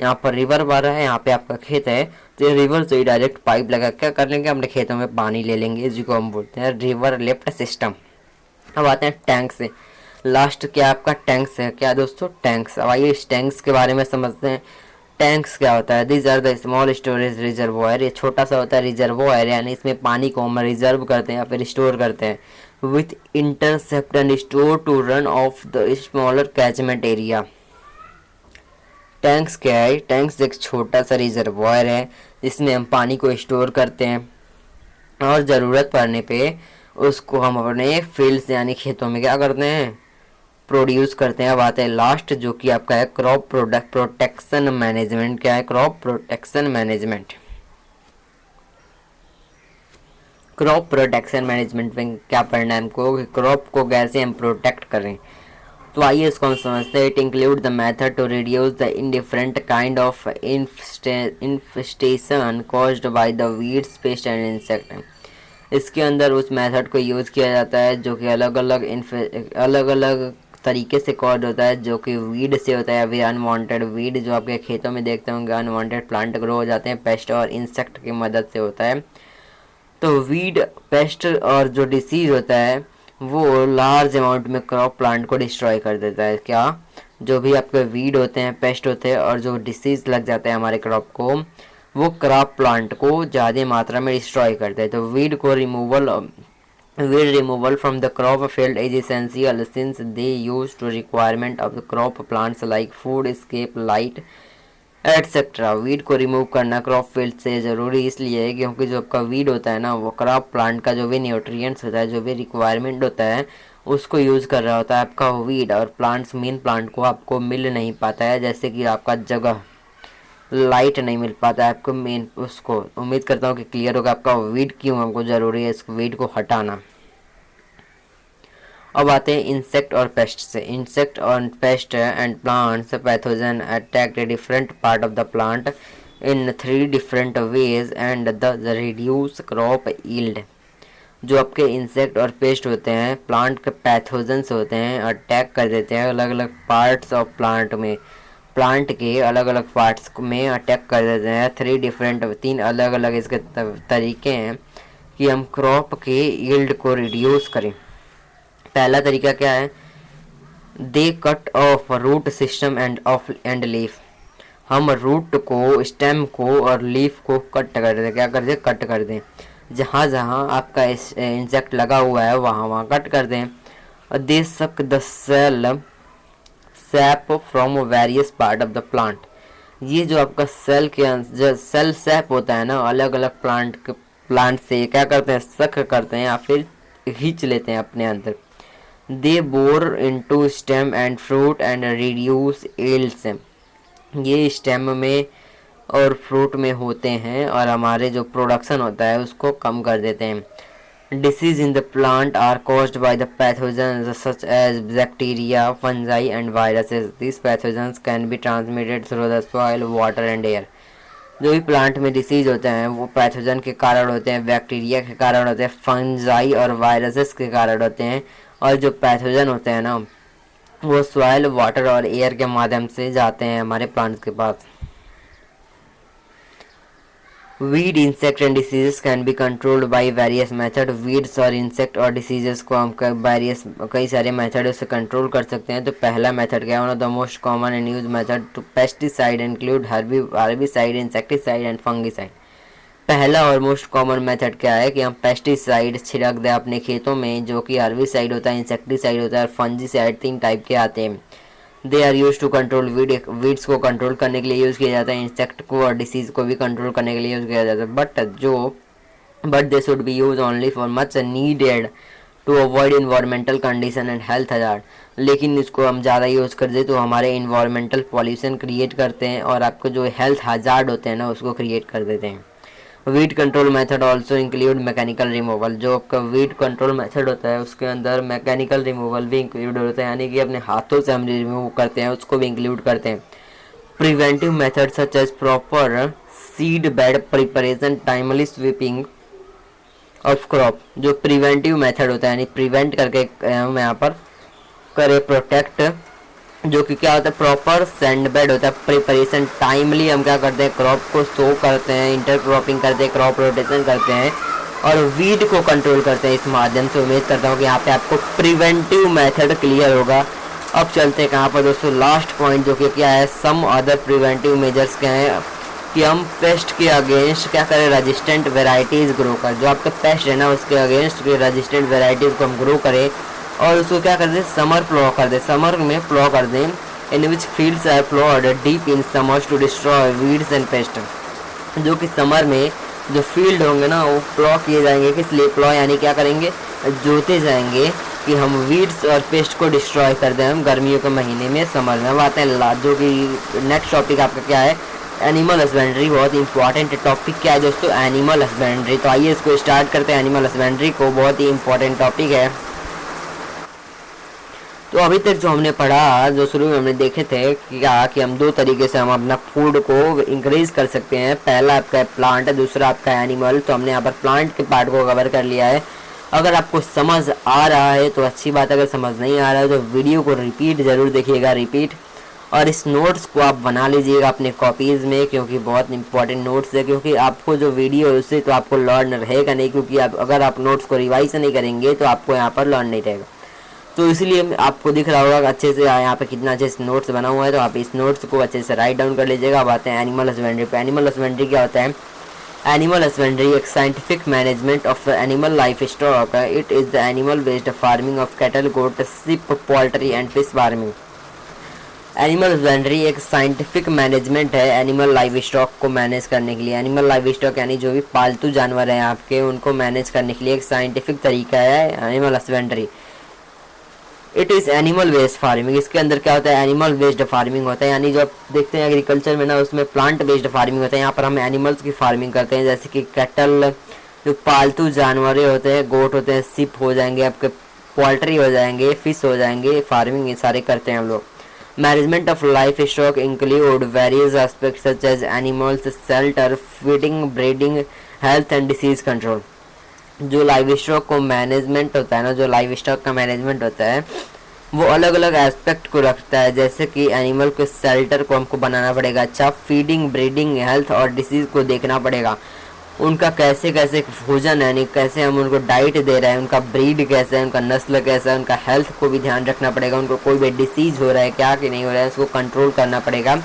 यहाँ पर रिवर बह रहा है, यहाँ पे आपका खेत है, तो ये रिवर से ही डायरेक्ट पाइप लगा क्या कर लेंगे, अपने खेतों में पानी ले लेंगे, जिसको हम बोलते हैं रिवर लिफ्ट सिस्टम। अब आते हैं टैंक से। लास्ट क्या आपका टैंक्स है, क्या दोस्तों, टैंक्स। अब आइए इस टैंक्स के बारे में समझते हैं। टैंक्स क्या होता है, this are the small storage reservoir. ये छोटा सा होता है रिजर्वोयर, यानी इसमें पानी को हम रिजर्व करते हैं या फिर स्टोर करते हैं with intercept and store to run off the smaller catchment area. Tanks क्या है, टैंक्स एक छोटा सा रिजर्वोयर है जिसमें हम पानी को स्टोर करते हैं और ज़रूरत पड़ने पे उसको हम अपने फील्ड्स यानी खेतों में क्या करते हैं, प्रोड्यूस करते हैं। अब आते हैं लास्ट, जो कि आपका है क्रॉप प्रोडक्ट प्रोटेक्शन मैनेजमेंट। क्या है crop protection management. Crop protection management में क्या पढ़ना है हमको, क्रॉप को कैसे हम प्रोटेक्ट करें। तो आइए इसको हम समझते हैं। It include the method to reduce the indifferent kind of infestation caused by the weeds, pest and insect. इसके अंदर उस मेथड को यूज़ किया जाता है जो कि अलग अलग तरीके से कॉज होता है, जो कि वीड से होता है, अभी अनवांटेड वीड जो आपके खेतों में देखते होंगे, अनवांटेड प्लांट ग्रो हो जाते हैं, पेस्ट और इंसेक्ट की मदद से होता है। तो वीड, पेस्ट और जो डिसीज होता है वो लार्ज अमाउंट में क्रॉप प्लांट को डिस्ट्रॉय कर देता है। क्या, जो भी आपके वीड होते हैं, पेस्ट होते हैं और जो डिसीज लग जाते हैं हमारे क्रॉप को, वो क्रॉप प्लांट को ज़्यादा मात्रा में डिस्ट्रॉय करते हैं। तो weed removal from the crop field is essential since they use to requirement of the crop plants like food, स्केप, लाइट एटसेट्रा। वीड को रिमूव करना क्रॉप फील्ड से ज़रूरी इसलिए है क्योंकि जो आपका वीड होता है ना, वो क्रॉप प्लांट का जो भी न्यूट्रिएंट्स होता है, जो भी रिक्वायरमेंट होता है, उसको यूज़ कर रहा होता है आपका वीड, और प्लांट्स, मेन प्लांट को आपको मिल नहीं पाता है, जैसे कि आपका जगह, लाइट नहीं मिल पाता है आपको मेन उसको। उम्मीद करता हूँ कि क्लियर होगा आपका वीड क्यों हमको ज़रूरी है, इस वीड को हटाना। अब आते हैं इंसेक्ट और पेस्ट से। इंसेक्ट और paste and plants pathogen attack different part of the plant in 3 different ways and the reduce crop yield. जो आपके इंसेक्ट और पेस्ट होते हैं, प्लांट के पैथोजन्स होते हैं, अटैक कर देते हैं अलग अलग पार्ट्स ऑफ प्लांट में, प्लांट के अलग अलग पार्ट्स में अटैक कर देते हैं। 3 अलग अलग इसके तरीके हैं कि हम क्रॉप के यील्ड को रिड्यूस करें। पहला तरीका क्या है, they cut off root system and leaf. हम रूट को, स्टेम को और लीफ को कट कर दें। क्या कर दें, कट कर दें। जहाँ जहाँ आपका इंसेक्ट लगा हुआ है वहाँ वहाँ कट कर दें। और दे suck the SAP from various part of the plant. ये जो आपका सेल के जो सेल सैप होता है ना, अलग अलग प्लांट से क्या करते हैं, सक करते हैं या फिर खींच लेते हैं अपने अंदर। They bore into stem and fruit and reduce yields. ये स्टेम में और फ्रूट में होते हैं और हमारे जो प्रोडक्शन होता है उसको कम कर देते हैं। Disease in the plant are caused by the pathogens such as bacteria, fungi and viruses. This pathogens can be transmitted through the soil, water and air. जो भी प्लांट में डिसीज होते हैं वो पैथोजन के कारण होते हैं, बैक्टीरिया के कारण होते हैं, फंजाई और वायरसेस के कारण होते हैं। और जो पैथोजन होते हैं ना, वो सॉइल, वाटर और एयर के माध्यम से जाते हैं हमारे प्लांट्स के पास। Weed, insect and diseases can be controlled by various method. Weeds और इंसेक्ट और डिसीजेस को हम कई सारे मेथड से कंट्रोल कर सकते हैं। तो पहला मेथड क्या है, one of the most common and use method to pesticide include herbicide, insecticide and fungicide. पहला और मोस्ट कॉमन मेथड क्या है कि हम पेस्टिसाइड छिड़क दें अपने खेतों में, जो कि हर्बिसाइड होता है, इंसेक्टिसाइड होता है और फंगिसाइड। 3 टाइप के आते हैं। They are use to control weeds को कंट्रोल करने के लिए यूज़ किया जाता है, इंसेक्ट को और डिसीज़ को भी कंट्रोल करने के लिए यूज़ किया जाता है, but they should be use only for much needed to avoid environmental condition and health hazard. लेकिन इसको हम ज़्यादा यूज़ कर दे तो हमारे इन्वायरमेंटल पॉल्यूशन क्रिएट करते हैं और आपको जो हेल्थ हजार्ड होते हैं ना उसको क्रिएट कर देते हैं। Weed control method also include mechanical removal. जो आपका वीड कंट्रोल मेथड होता है उसके अंदर मैकेनिकल रिमूवल भी इंक्लूड होता है, यानी कि अपने हाथों से हम रिमूव करते हैं उसको भी इंक्लूड करते हैं। Preventive method such as proper seed bed preparation, timely sweeping of crop. जो प्रिवेंटिव मेथड होता है यानी प्रिवेंट करके हम यहाँ पर करे प्रोटेक्ट, जो कि क्या होता है प्रॉपर सैंड बेड होता है, प्रिपरेशन टाइमली हम क्या करते हैं क्रॉप को सो करते हैं, इंटर क्रॉपिंग करते हैं, क्रॉप रोटेशन करते हैं और वीड को कंट्रोल करते हैं। इस माध्यम से उम्मीद करता हूँ कि यहाँ पे आपको प्रिवेंटिव मेथड क्लियर होगा। अब चलते हैं कहाँ पर दोस्तों, लास्ट पॉइंट जो कि क्या है, सम अदर प्रिवेंटिव मेजर्स क्या हैं कि हम पेस्ट के अगेंस्ट क्या करें, रेजिस्टेंट वेराइटीज़ ग्रो कर। जो आपका पेस्ट है ना उसके अगेंस्ट रेजिस्टेंट वेराइटीज़ को हम ग्रो करें और उसको क्या कर दें, समर प्लॉ कर दें, समर में प्लॉ कर दें, in which fields are ploughed deep in summers to destroy weeds and pest. जो कि समर में जो फील्ड होंगे ना वो प्लॉ किए जाएंगे, किस लिए प्लॉ यानी क्या करेंगे, जोते जाएंगे कि हम वीड्स और पेस्ट को डिस्ट्रॉय कर दें हम गर्मियों के महीने में, समर में। अब आते हैं जो कि नेक्स्ट टॉपिक आपका क्या है, एनिमल हस्बेंड्री। बहुत इंपॉर्टेंट टॉपिक क्या है दोस्तों, एनिमल हस्बेंड्री। तो आइए इसको स्टार्ट करते हैं। एनिमल हस्बेंड्री को बहुत ही इंपॉर्टेंट टॉपिक है। तो अभी तक जो हमने पढ़ा, जो शुरू में हमने देखे थे कि हम दो तरीके से हम अपना फूड को इंक्रीज कर सकते हैं। पहला आपका प्लांट है, दूसरा आपका एनिमल। तो हमने यहाँ पर प्लांट के पार्ट को कवर कर लिया है। अगर आपको समझ आ रहा है तो अच्छी बात, अगर समझ नहीं आ रहा है तो वीडियो को रिपीट ज़रूर देखिएगा, रिपीट। और इस नोट्स को आप बना लीजिएगा अपने कॉपीज़ में, क्योंकि बहुत इंपॉर्टेंट नोट्स है। क्योंकि आपको जो वीडियो है उससे तो आपको लर्न रहेगा नहीं, क्योंकि अगर आप नोट्स को रिवाइज नहीं करेंगे तो आपको यहाँ पर लर्न नहीं रहेगा। तो इसलिए आपको दिख रहा होगा अच्छे से यहाँ पे कितना अच्छे से नोट्स बना हुआ है, तो आप इस नोट्स को अच्छे से राइट डाउन कर लीजिएगा। अब आते हैं एनिमल हस्बेंड्री पे। एनिमल हस्बेंड्री क्या होता है, एनिमल हस्बेंड्री एक scientific management of animal life stock. It is the animal based farming of cattle, goat, sheep, poultry and fish farming. Animal husbandry एक साइंटिफिक मैनेजमेंट है एनिमल लाइव स्टॉक को manage करने के लिए। एनिमल लाइव स्टॉक यानी जो भी पालतू जानवर हैं आपके, उनको मैनेज करने के लिए एक साइंटिफिक तरीका है animal husbandry. It is animal based farming. इसके अंदर क्या होता है, एनिमल बेस्ड फार्मिंग होता है, यानी जो आप देखते हैं एग्रीकल्चर में ना उसमें प्लांट बेस्ड फार्मिंग होता है। यहाँ पर हम एनिमल्स की फार्मिंग करते हैं, जैसे कि कैटल, जो पालतू जानवर होते हैं, गोट होते हैं, शिप हो जाएंगे आपके, पोल्ट्री हो जाएंगे, फिश हो जाएंगे, फार्मिंग ये सारे करते हैं हम लोग। Management of life stock include various aspects such as animals shelter, feeding, breeding, health and disease control. जो लाइव स्टॉक को मैनेजमेंट होता है ना, जो लाइव स्टॉक का मैनेजमेंट होता है वो अलग अलग एस्पेक्ट को रखता है। जैसे कि एनिमल के शेल्टर को हमको बनाना पड़ेगा अच्छा, फीडिंग, ब्रीडिंग, हेल्थ और डिसीज़ को देखना पड़ेगा, उनका कैसे कैसे भोजन है, यानी कैसे हम उनको डाइट दे रहे हैं, उनका ब्रीड कैसा है, उनका नस्ल कैसा है, उनका हेल्थ को भी ध्यान रखना पड़ेगा, उनको कोई भी डिसीज़ हो रहा है क्या कि नहीं हो रहा है उसको कंट्रोल करना पड़ेगा।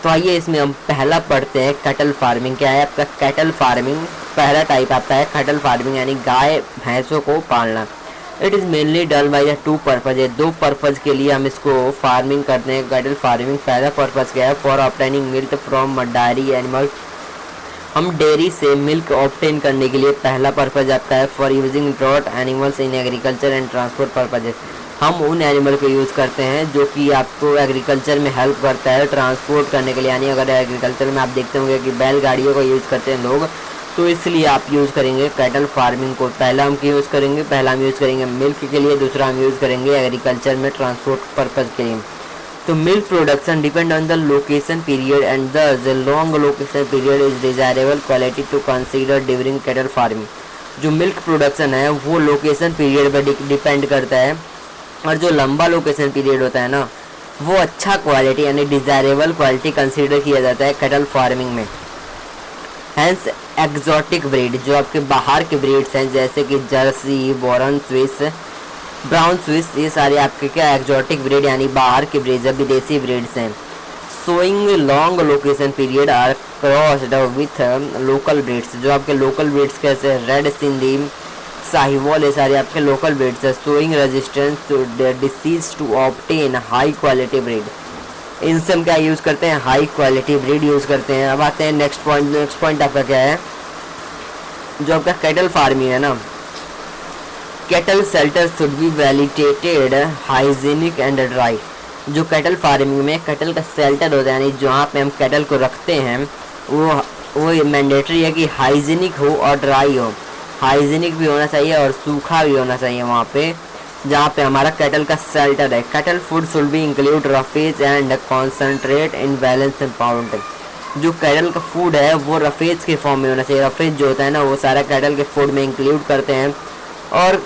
तो आइए इसमें हम पहला पढ़ते हैं कैटल फार्मिंग। क्या है आपका कैटल फार्मिंग, पहला टाइप आपका है कैटल फार्मिंग, यानी गाय भैंसों को पालना। It is mainly done by the two purpose है, दो पर्पज़ के लिए हम इसको फार्मिंग करते हैं कैटल फार्मिंग। पहला पर्पज़ क्या है, for obtaining milk from dairy animal, हम डेयरी से मिल्क ऑब्टेन करने के लिए पहला पर्पज़ आपका है। For using draught animals in agriculture and transport purposes, हम उन एनिमल को यूज़ करते हैं जो कि आपको एग्रीकल्चर में हेल्प करता है ट्रांसपोर्ट करने के लिए। यानी अगर एग्रीकल्चर में आप देखते होंगे कि बैलगाड़ियों का यूज़ करते हैं लोग, तो इसलिए आप यूज़ करेंगे कैटल फार्मिंग को। पहला हम यूज़ करेंगे, पहला हम यूज़ करेंगे मिल्क के लिए, दूसरा हम यूज़ करेंगे एग्रीकल्चर में ट्रांसपोर्ट पर्पज़ के लिए। तो milk production depend on the lactation period and the long lactation period is desirable quality to consider during cattle farming. जो मिल्क प्रोडक्शन है वो लोकेशन पीरियड पर डिपेंड करता है, और जो लंबा लोकेशन पीरियड होता है ना वो अच्छा क्वालिटी यानी डिजायरेबल क्वालिटी कंसीडर किया जाता है कैटल फार्मिंग में। हैंस एक्जॉटिक ब्रीड, जो आपके बाहर के ब्रीड्स हैं जैसे कि Jersey, boron Swiss, brown Swiss, ये सारे आपके क्या एक्जॉटिक ब्रीड यानी बाहर के ब्रीड्स है, विदेशी ब्रीड्स हैं। Showing long lactation period are crossed with local breeds, जो आपके लोकल ब्रीड्स कैसे रेड सिंधी, साहिवाल, ये सारे आपके लोकल ब्रीड्स है, showing resistance to disease to obtain high quality breed. इनसे हम क्या यूज़ करते हैं, हाई क्वालिटी ब्रीड यूज़ करते हैं। अब आते हैं नेक्स्ट पॉइंट। नेक्स्ट पॉइंट आपका क्या है, जो आपका कैटल फार्मिंग है ना, cattle shelter should be validated hygienic and dry. जो कैटल फार्मिंग में कैटल का शेल्टर होता है, यानी जहाँ पे हम कैटल को रखते हैं, वो मैंडेटरी है कि हाइजीनिक हो और ड्राई हो। हाइजीनिक भी होना चाहिए और सूखा भी होना चाहिए वहाँ पे जहाँ पे हमारा कैटल का शेल्टर है। Cattle food should be include roughage and concentrate in balance and pound. जो कैटल का फूड है वो रफेज के फॉर्म में होना चाहिए। रफेज जो होता है ना, वो सारा कैटल के फूड में इंक्लूड करते हैं और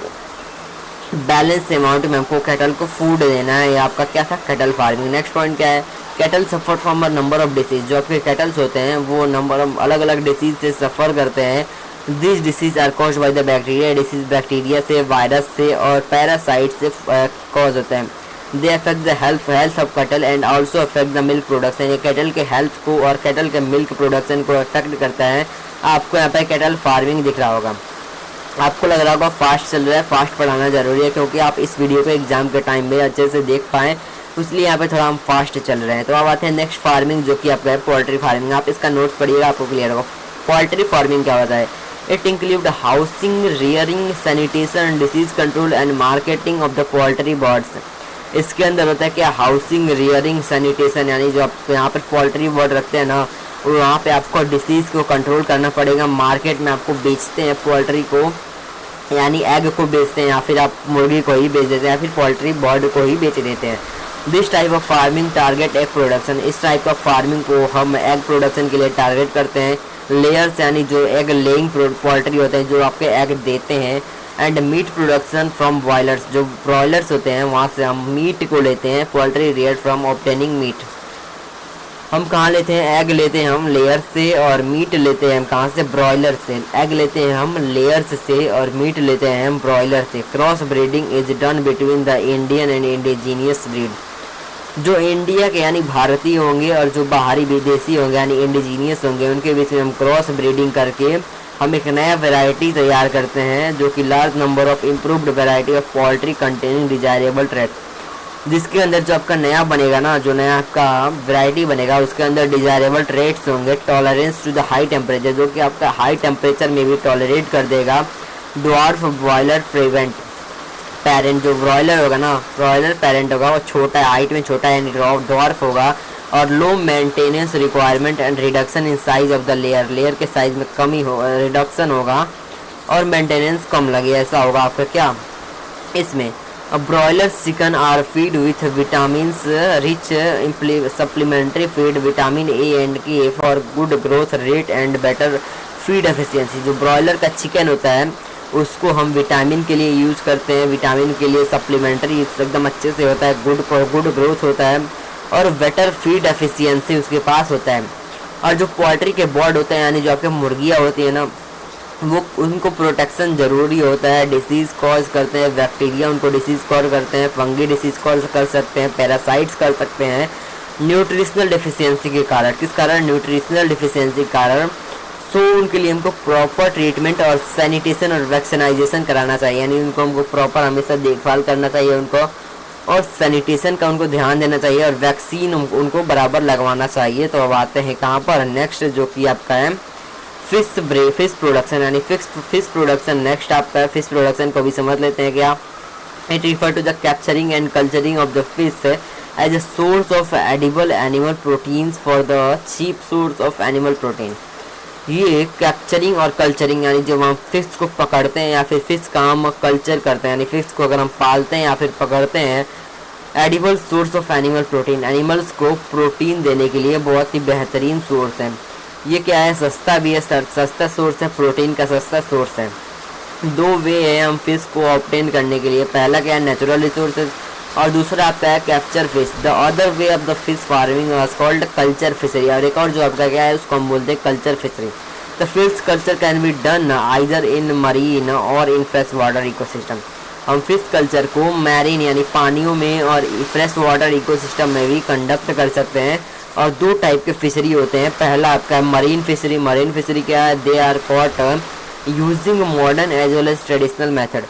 बैलेंस अमाउंट में हमको कैटल को फूड देना है। ये आपका क्या था, कैटल फार्मिंग। नेक्स्ट पॉइंट क्या है, cattle suffer from a number of disease. जो आपके कैटल्स होते हैं वो नंबर ऑफ अलग अलग डिसीज से सफ़र करते हैं। This disease are caused by the bacteria. Disease bacteria से, वायरस से और पैरासाइट से कॉज होते हैं। They affect the health of cattle and also affect the milk production. ये कैटल के हेल्थ को और कैटल के मिल्क प्रोडक्शन को अफेक्ट करता है। आपको यहाँ पे कैटल फार्मिंग दिख रहा होगा। आपको लग रहा होगा फास्ट चल रहा है, फास्ट पढ़ाना ज़रूरी है क्योंकि आप इस वीडियो को एग्जाम के टाइम में अच्छे से देख पाएँ, इसलिए यहाँ पे थोड़ा हम फास्ट चल रहे हैं। तो अब आते हैं नेक्स्ट फार्मिंग, जो कि आपका है पोल्ट्री फार्मिंग। आप इसका नोट्स पढ़िएगा, आपको क्लियर होगा। पोल्ट्री फार्मिंग क्या होता है, it include housing, rearing, sanitation, disease control and marketing of the poultry birds. इसके अंदर होता है क्या, हाउसिंग, रियरिंग, सैनिटेशन, यानी जो आप यहाँ पर पोल्ट्री बर्ड रखते हैं ना, वहाँ पे आपको डिसीज़ को कंट्रोल करना पड़ेगा। मार्केट में आपको बेचते हैं पोल्ट्री को, यानी एग को बेचते हैं, या फिर आप मुर्गी को ही बेच देते हैं, या फिर पोल्ट्री बर्ड को ही बेच देते हैं। This type of farming target egg production. इस टाइप ऑफ फार्मिंग को हम एग प्रोडक्शन के लिए टारगेट करते हैं। लेयर्स, यानी जो एग लेइंग पोल्ट्री होते हैं, जो आपके एग देते हैं। And meat production from broilers. जो ब्रॉयलर्स होते हैं वहाँ से हम मीट को लेते हैं। Poultry rear from obtaining meat. हम कहाँ लेते हैं, एग लेते हैं हम लेयर से, और मीट लेते हैं हम कहाँ से, ब्रॉयलर से। एग लेते हैं हम लेयर्स से और मीट लेते हैं हम ब्रॉयलर से। Cross breeding is done between the Indian and indigenous breed. जो इंडिया के यानी भारतीय होंगे और जो बाहरी विदेशी होंगे यानी इंडिजीनियस होंगे, उनके बीच में हम क्रॉस ब्रीडिंग करके हम एक नया वैरायटी तैयार करते हैं, जो कि large number of improved variety of poultry containing desirable trait. जिसके अंदर जो आपका नया बनेगा ना, जो नया आपका वैरायटी बनेगा, उसके अंदर डिजायरेबल ट्रेट्स होंगे। Tolerance to the high temperature, जो कि आपका हाई टेम्परेचर में भी टॉलरेट कर देगा। ड्वार्फ ब्रॉयलर प्रिवेंट पेरेंट, जो ब्रॉयलर होगा ना, ब्रॉयलर पेरेंट होगा, वो छोटा है, हाइट में छोटा है, ड्वार्फ होगा। और low maintenance requirement and reduction in size of the layer. Layer के साइज में कमी हो, रिडक्शन होगा और मेंटेनेंस कम लगे, ऐसा होगा आपका क्या इसमें। Broiler chicken are fed with vitamin rich supplementary feed, vitamin A and K for good growth rate and better feed efficiency. जो ब्रॉयलर का चिकन होता है उसको हम विटामिन के लिए यूज़ करते हैं, विटामिन के लिए सप्लीमेंट्री एकदम अच्छे से होता है, गुड ग्रोथ होता है और बेटर फीड एफिशिएंसी उसके पास होता है। और जो पोल्ट्री के बर्ड होते हैं, यानी जो आपके मुर्गियाँ होती हैं ना, वो उनको प्रोटेक्शन ज़रूरी होता है। डिसीज़ कॉज करते हैं बैक्टीरिया, उनको डिसीज़ कॉज करते हैं, फंगी डिसीज़ कॉज कर सकते हैं, पैरासाइट्स कर सकते हैं। न्यूट्रिशनल डिफिशियंसी के कारण, किस कारण, न्यूट्रिशनल डिफिशियंसी के कारण। सो उनके लिए हमको प्रॉपर ट्रीटमेंट और सैनिटेशन और वैक्सीनाइजेशन कराना चाहिए, यानी उनको हमको प्रॉपर हमेशा देखभाल करना चाहिए उनको, और सैनिटेशन का उनको ध्यान देना चाहिए और वैक्सीन उनको बराबर लगवाना चाहिए। तो अब आते हैं कहाँ पर, नेक्स्ट जो कि आपका है फिश प्रोडक्शन, यानी फिश प्रोडक्शन। नेक्स्ट आपका है फिश प्रोडक्शन को भी समझ लेते हैं क्या। It refer to the capturing and culturing of the fish as a source of edible animal proteins for the cheap source of animal protein. ये कैप्चरिंग और कल्चरिंग, यानी जब हम फिश को पकड़ते हैं या फिर फिश का हम कल्चर करते हैं, यानी फिश को अगर हम पालते हैं या फिर पकड़ते हैं, edible source of animal protein, animals को प्रोटीन देने के लिए बहुत ही बेहतरीन सोर्स है। ये क्या है, सस्ता भी है, सस्ता सोर्स है, प्रोटीन का सस्ता सोर्स है। दो वे है हम फिश को ऑब्टेन करने के लिए, पहला क्या है नेचुरल रिसोर्सेज और दूसरा आपका है capture fish. The other way of the fish farming was called culture fishery, और एक और जो आपका क्या है उसको हम बोलते हैं culture fishery. The fish culture can be done either in marine और इन फ्रेश वाटर इकोसिस्टम। हम फिश कल्चर को मैरीन यानी पानियों में और फ्रेश वाटर इकोसिस्टम में भी कंडक्ट कर सकते हैं। और दो टाइप के फिशरी होते हैं, पहला आपका है मरीन फिशरी। मरीन फिशरी क्या है, they are caught using modern as well as traditional method.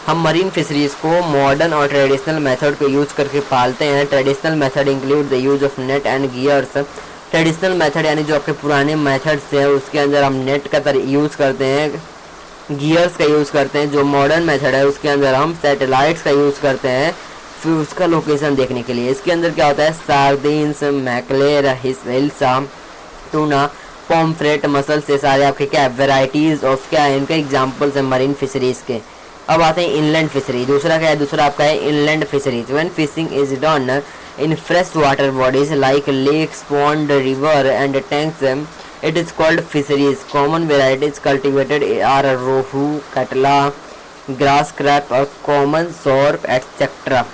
हम मरीन फिशरीज़ को मॉडर्न और ट्रेडिशनल मेथड को यूज़ करके पालते हैं। Traditional method include the use of net and gears. Traditional method यानी जो आपके पुराने मेथड्स हैं उसके अंदर हम नेट का यूज़ करते हैं, गियर्स का यूज़ करते हैं। जो मॉडर्न मेथड है उसके अंदर हम सैटेलाइट्स का यूज़ करते हैं फिर उसका लोकेशन देखने के लिए। इसके अंदर क्या होता है, sardines, mackerel, hilsa, tuna, pomfret, mussel से सारे आपके क्या वेराइटीज़ ऑफ क्या है, इनके एग्जांपल्स हैं मरीन फिशरीज़ के। अब आते हैं इनलैंड फिशरी। दूसरा क्या है, दूसरा आपका है inland fisheries. When fishing is done in fresh water bodies like lakes, pond, river and tanks, it is called fisheries. Common varieties cultivated are rohu, catla, grass carp और कॉमन सॉर्प एटसेट्रा।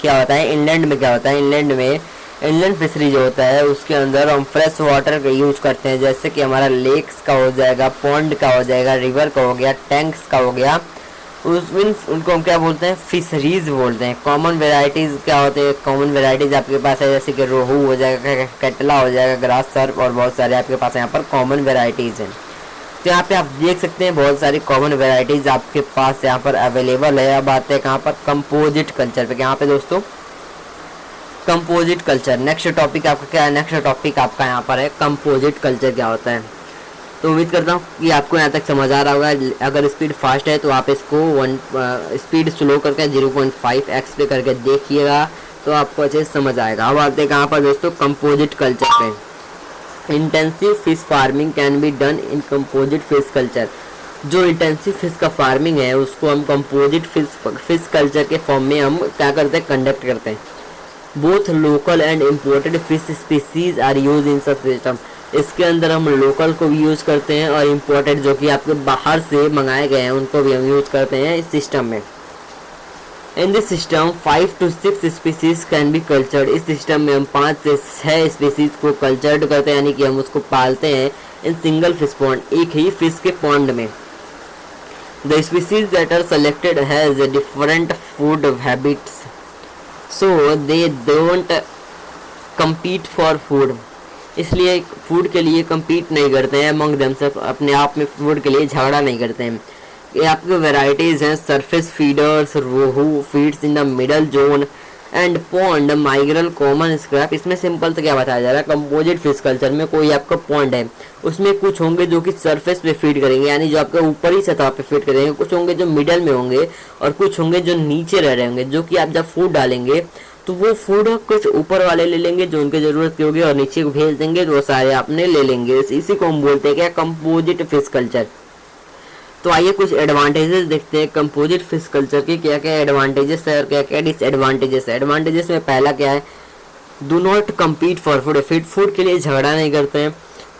क्या होता है इनलैंड में, क्या होता है इनलैंड में, inland fishery जो होता है उसके अंदर हम फ्रेश वाटर का यूज़ करते हैं, जैसे कि हमारा लेक्स का हो जाएगा, पॉन्ड का हो जाएगा, रिवर का हो गया, टैंक्स का हो गया। उनको हम क्या बोलते हैं, फिशरीज बोलते हैं। कॉमन वेराइटीज़ क्या होते हैं, कॉमन वेराइटीज़ आपके पास है जैसे कि रोहू हो जाएगा, कटला हो जाएगा, ग्रास सर्प और बहुत सारे आपके पास यहाँ पर कॉमन वेराइटीज़ हैं। तो यहाँ पे आप देख सकते हैं बहुत सारी कॉमन वेराइटीज़ आपके पास यहाँ पर अवेलेबल है। अब आते हैं कहाँ पर, कंपोजिट कल्चर पे। यहाँ पे दोस्तों कंपोजिट कल्चर नेक्स्ट टॉपिक आपका क्या है, नेक्स्ट टॉपिक आपका यहाँ पर है कंपोजिट कल्चर क्या होता है। तो उम्मीद करता हूँ कि आपको यहाँ तक समझ आ रहा होगा। अगर स्पीड फास्ट है तो आप इसको स्पीड स्लो करके 0.5x पे करके देखिएगा तो आपको अच्छे से समझ आएगा। अब आते हैं कहाँ पर दोस्तों, कंपोजिट कल्चर पे। Intensive fish farming can be done in composite fish culture. जो इंटेंसिव फिश का फार्मिंग है उसको हम कंपोजिट फिश कल्चर के फॉर्म में हम क्या करते हैं, कंडक्ट करते हैं। Both local and imported fish species are use in such system. इसके अंदर हम लोकल को भी यूज़ करते हैं और इम्पोर्टेड जो कि आपके बाहर से मंगाए गए हैं उनको भी हम यूज़ करते हैं इस सिस्टम में। इन this system 5 to 6 species can be cultured. इस सिस्टम में हम 5 से 6 स्पीसीज को कल्चर्ड करते हैं, यानी कि हम उसको पालते हैं इन सिंगल फिश पॉन्ड, एक ही फिश के पॉन्ड में। The species that are selected has different food habits so they don't compete for food. इसलिए फूड के लिए कम्पीट नहीं करते हैं अमंग देमसेल्फ, अपने आप में फूड के लिए झगड़ा नहीं करते हैं। ये आपके वेराइटीज़ हैं, surface feeders, rohu feeds in the middle zone and pond, mrigal, common scrap. इसमें सिंपल तो क्या बताया जा रहा है, कंपोजिट फिश कल्चर में कोई आपका पॉन्ड है उसमें कुछ होंगे जो कि सरफेस पे फीड करेंगे, यानी जो आपके ऊपर ही सतह पे फीड करेंगे, कुछ होंगे जो मिडल में होंगे और कुछ होंगे जो नीचे रह रहे होंगे, जो कि आप जब फूड डालेंगे तो वो फूड कुछ ऊपर वाले ले लेंगे जो उनकी ज़रूरत की होगी और नीचे को भेज देंगे तो वो सारे आपने ले लेंगे। इसी को हम बोलते हैं क्या, कंपोजिट फिश कल्चर। तो आइए कुछ एडवांटेजेस देखते हैं कंपोजिट फिश कल्चर के, क्या क्या एडवांटेजेस है और क्या क्या डिसएडवांटेजेस है। एडवांटेजेस में पहला क्या है, do not compete for food. Food के लिए झगड़ा नहीं करते हैं।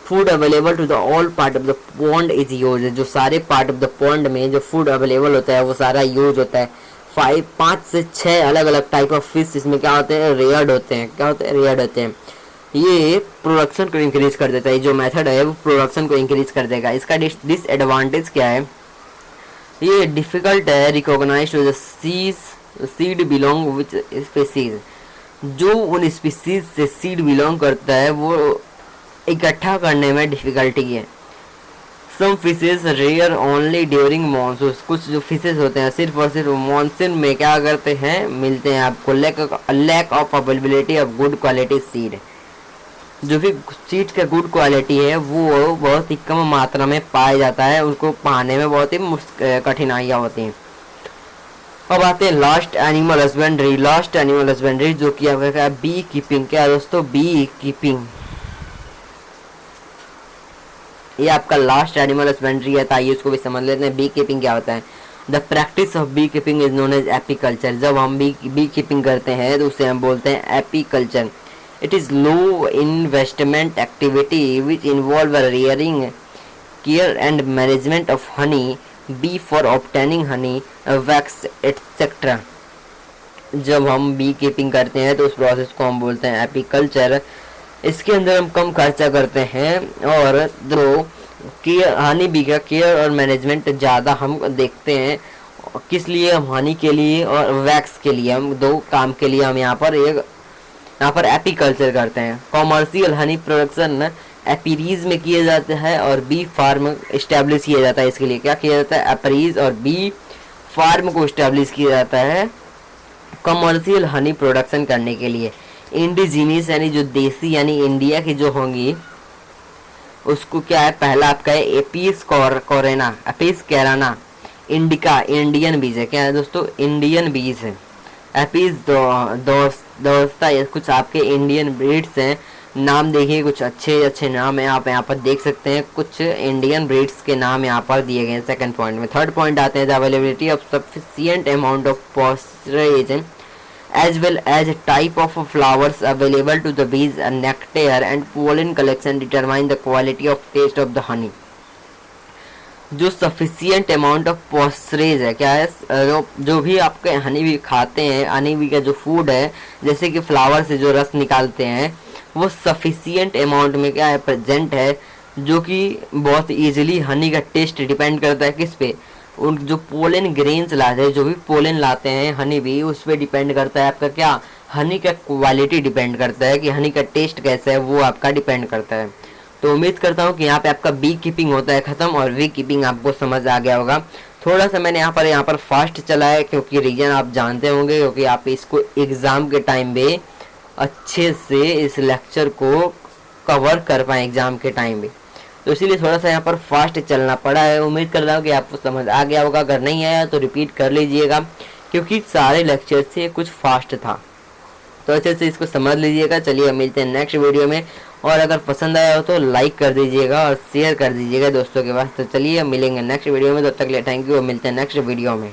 Food available to the all part of the pond is use. जो सारे पार्ट ऑफ द पॉन्ड में जो फूड अवेलेबल होता है वो सारा यूज होता है। 5 से 6 अलग अलग टाइप ऑफ फिश इसमें क्या होते हैं, रेयर्ड होते हैं। क्या होते हैं, रेयर्ड होते हैं। ये प्रोडक्शन को इंक्रीज कर देता है, जो मेथड है वो प्रोडक्शन को इंक्रीज कर देगा। इसका डिसएडवांटेज क्या है, ये डिफिकल्ट है recognise to the seed belong which species. जो उन स्पीसीज से सीड बिलोंग करता है वो इकट्ठा करने में डिफिकल्टी है। Some fishes rare only during monsoon. कुछ जो फिशेज होते हैं सिर्फ और सिर्फ मानसून में क्या करते हैं, मिलते हैं आपको। Lack of availability of good quality seed. जो भी सीड का गुड क्वालिटी है वो बहुत ही कम मात्रा में पाया जाता है, उनको पाने में बहुत ही कठिनाइयाँ होती हैं। अब आते हैं last animal husbandry. Last animal husbandry जो कि आपका बी कीपिंग। क्या दोस्तों, बी कीपिंग ये आपका लास्ट एनिमल हस्बेंड्री है। ताइए उसको भी समझ लेते हैं बी कीपिंग क्या होता है। The practice of bee keeping is known as apiculture. जब हम बी कीपिंग करते हैं तो उसे हम बोलते हैं apiculture. It is low investment activity which involve rearing, care and management of honey bee for obtaining Honey, wax etcetera. जब हम बी कीपिंग करते हैं तो उस प्रोसेस को हम बोलते हैं एपीकल्चर। इसके अंदर हम कम खर्चा करते हैं और दो केयर, हनी बी का केयर और मैनेजमेंट ज़्यादा हम देखते हैं। किस लिए, हम हनी के लिए और वैक्स के लिए, हम दो काम के लिए हम यहाँ पर एपीकल्चर करते हैं। कॉमर्शियल हनी प्रोडक्शन एपीरीज में किया जाता है और बी फार्म इस्टेब्लिश किया जाता है। इसके लिए क्या किया जाता है, एपीरीज और बी फार्म को इस्टेब्लिश किया जाता है कमर्शियल हनी प्रोडक्शन करने के लिए। इंडिजीनियस यानी जो देसी यानी इंडिया की जो होंगी उसको क्या है, पहला आपका है apis कोरेना, apis Kairana indica, Indian बीज है। क्या है दोस्तों, इंडियन बीज है। एपीस दोस्ता ये कुछ आपके इंडियन ब्रीड्स हैं। नाम देखिए, कुछ अच्छे अच्छे नाम है, आप यहाँ पर देख सकते हैं कुछ इंडियन ब्रीड्स के नाम यहाँ पर दिए गए हैं सेकंड पॉइंट में। थर्ड पॉइंट आते हैं the availability of sufficient amount of pasteurisation as well as type of flowers available to the bees and nectar and pollen collection determine the quality of taste of the honey। जो sufficient amount of पॉस्चरेज है, क्या है, जो भी आपके honey bee खाते हैं, honey bee का जो फूड है जैसे कि फ्लावर से जो रस निकालते हैं वो सफिशियंट अमाउंट में क्या है प्रेजेंट है, जो कि बहुत इजीली हनी का टेस्ट डिपेंड करता है किस पे, उन जो पोलन ग्रेन्स लाते हैं, जो भी पोलन लाते हैं हनी बी, उस पर डिपेंड करता है आपका क्या, हनी का क्वालिटी डिपेंड करता है कि हनी का टेस्ट कैसा है, वो आपका डिपेंड करता है। तो उम्मीद करता हूँ कि यहाँ पे आपका बी कीपिंग होता है ख़त्म और वी कीपिंग आपको समझ आ गया होगा। थोड़ा सा मैंने यहाँ पर फास्ट चला है क्योंकि रीजन आप जानते होंगे, क्योंकि आप इसको एग्ज़ाम के टाइम पे अच्छे से इस लेक्चर को कवर कर पाएँ एग्ज़ाम के टाइम पे, तो इसीलिए थोड़ा सा यहाँ पर फास्ट चलना पड़ा है। उम्मीद कर रहा हूँ कि आपको समझ आ गया होगा, अगर नहीं आया तो रिपीट कर लीजिएगा क्योंकि सारे लेक्चर से कुछ फास्ट था, तो अच्छे से इसको समझ लीजिएगा। चलिए मिलते हैं नेक्स्ट वीडियो में, और अगर पसंद आया हो तो लाइक कर दीजिएगा और शेयर कर दीजिएगा दोस्तों के पास। तो चलिए मिलेंगे नेक्स्ट वीडियो में, तब तक के लिए थैंक यू और मिलते हैं नेक्स्ट वीडियो में।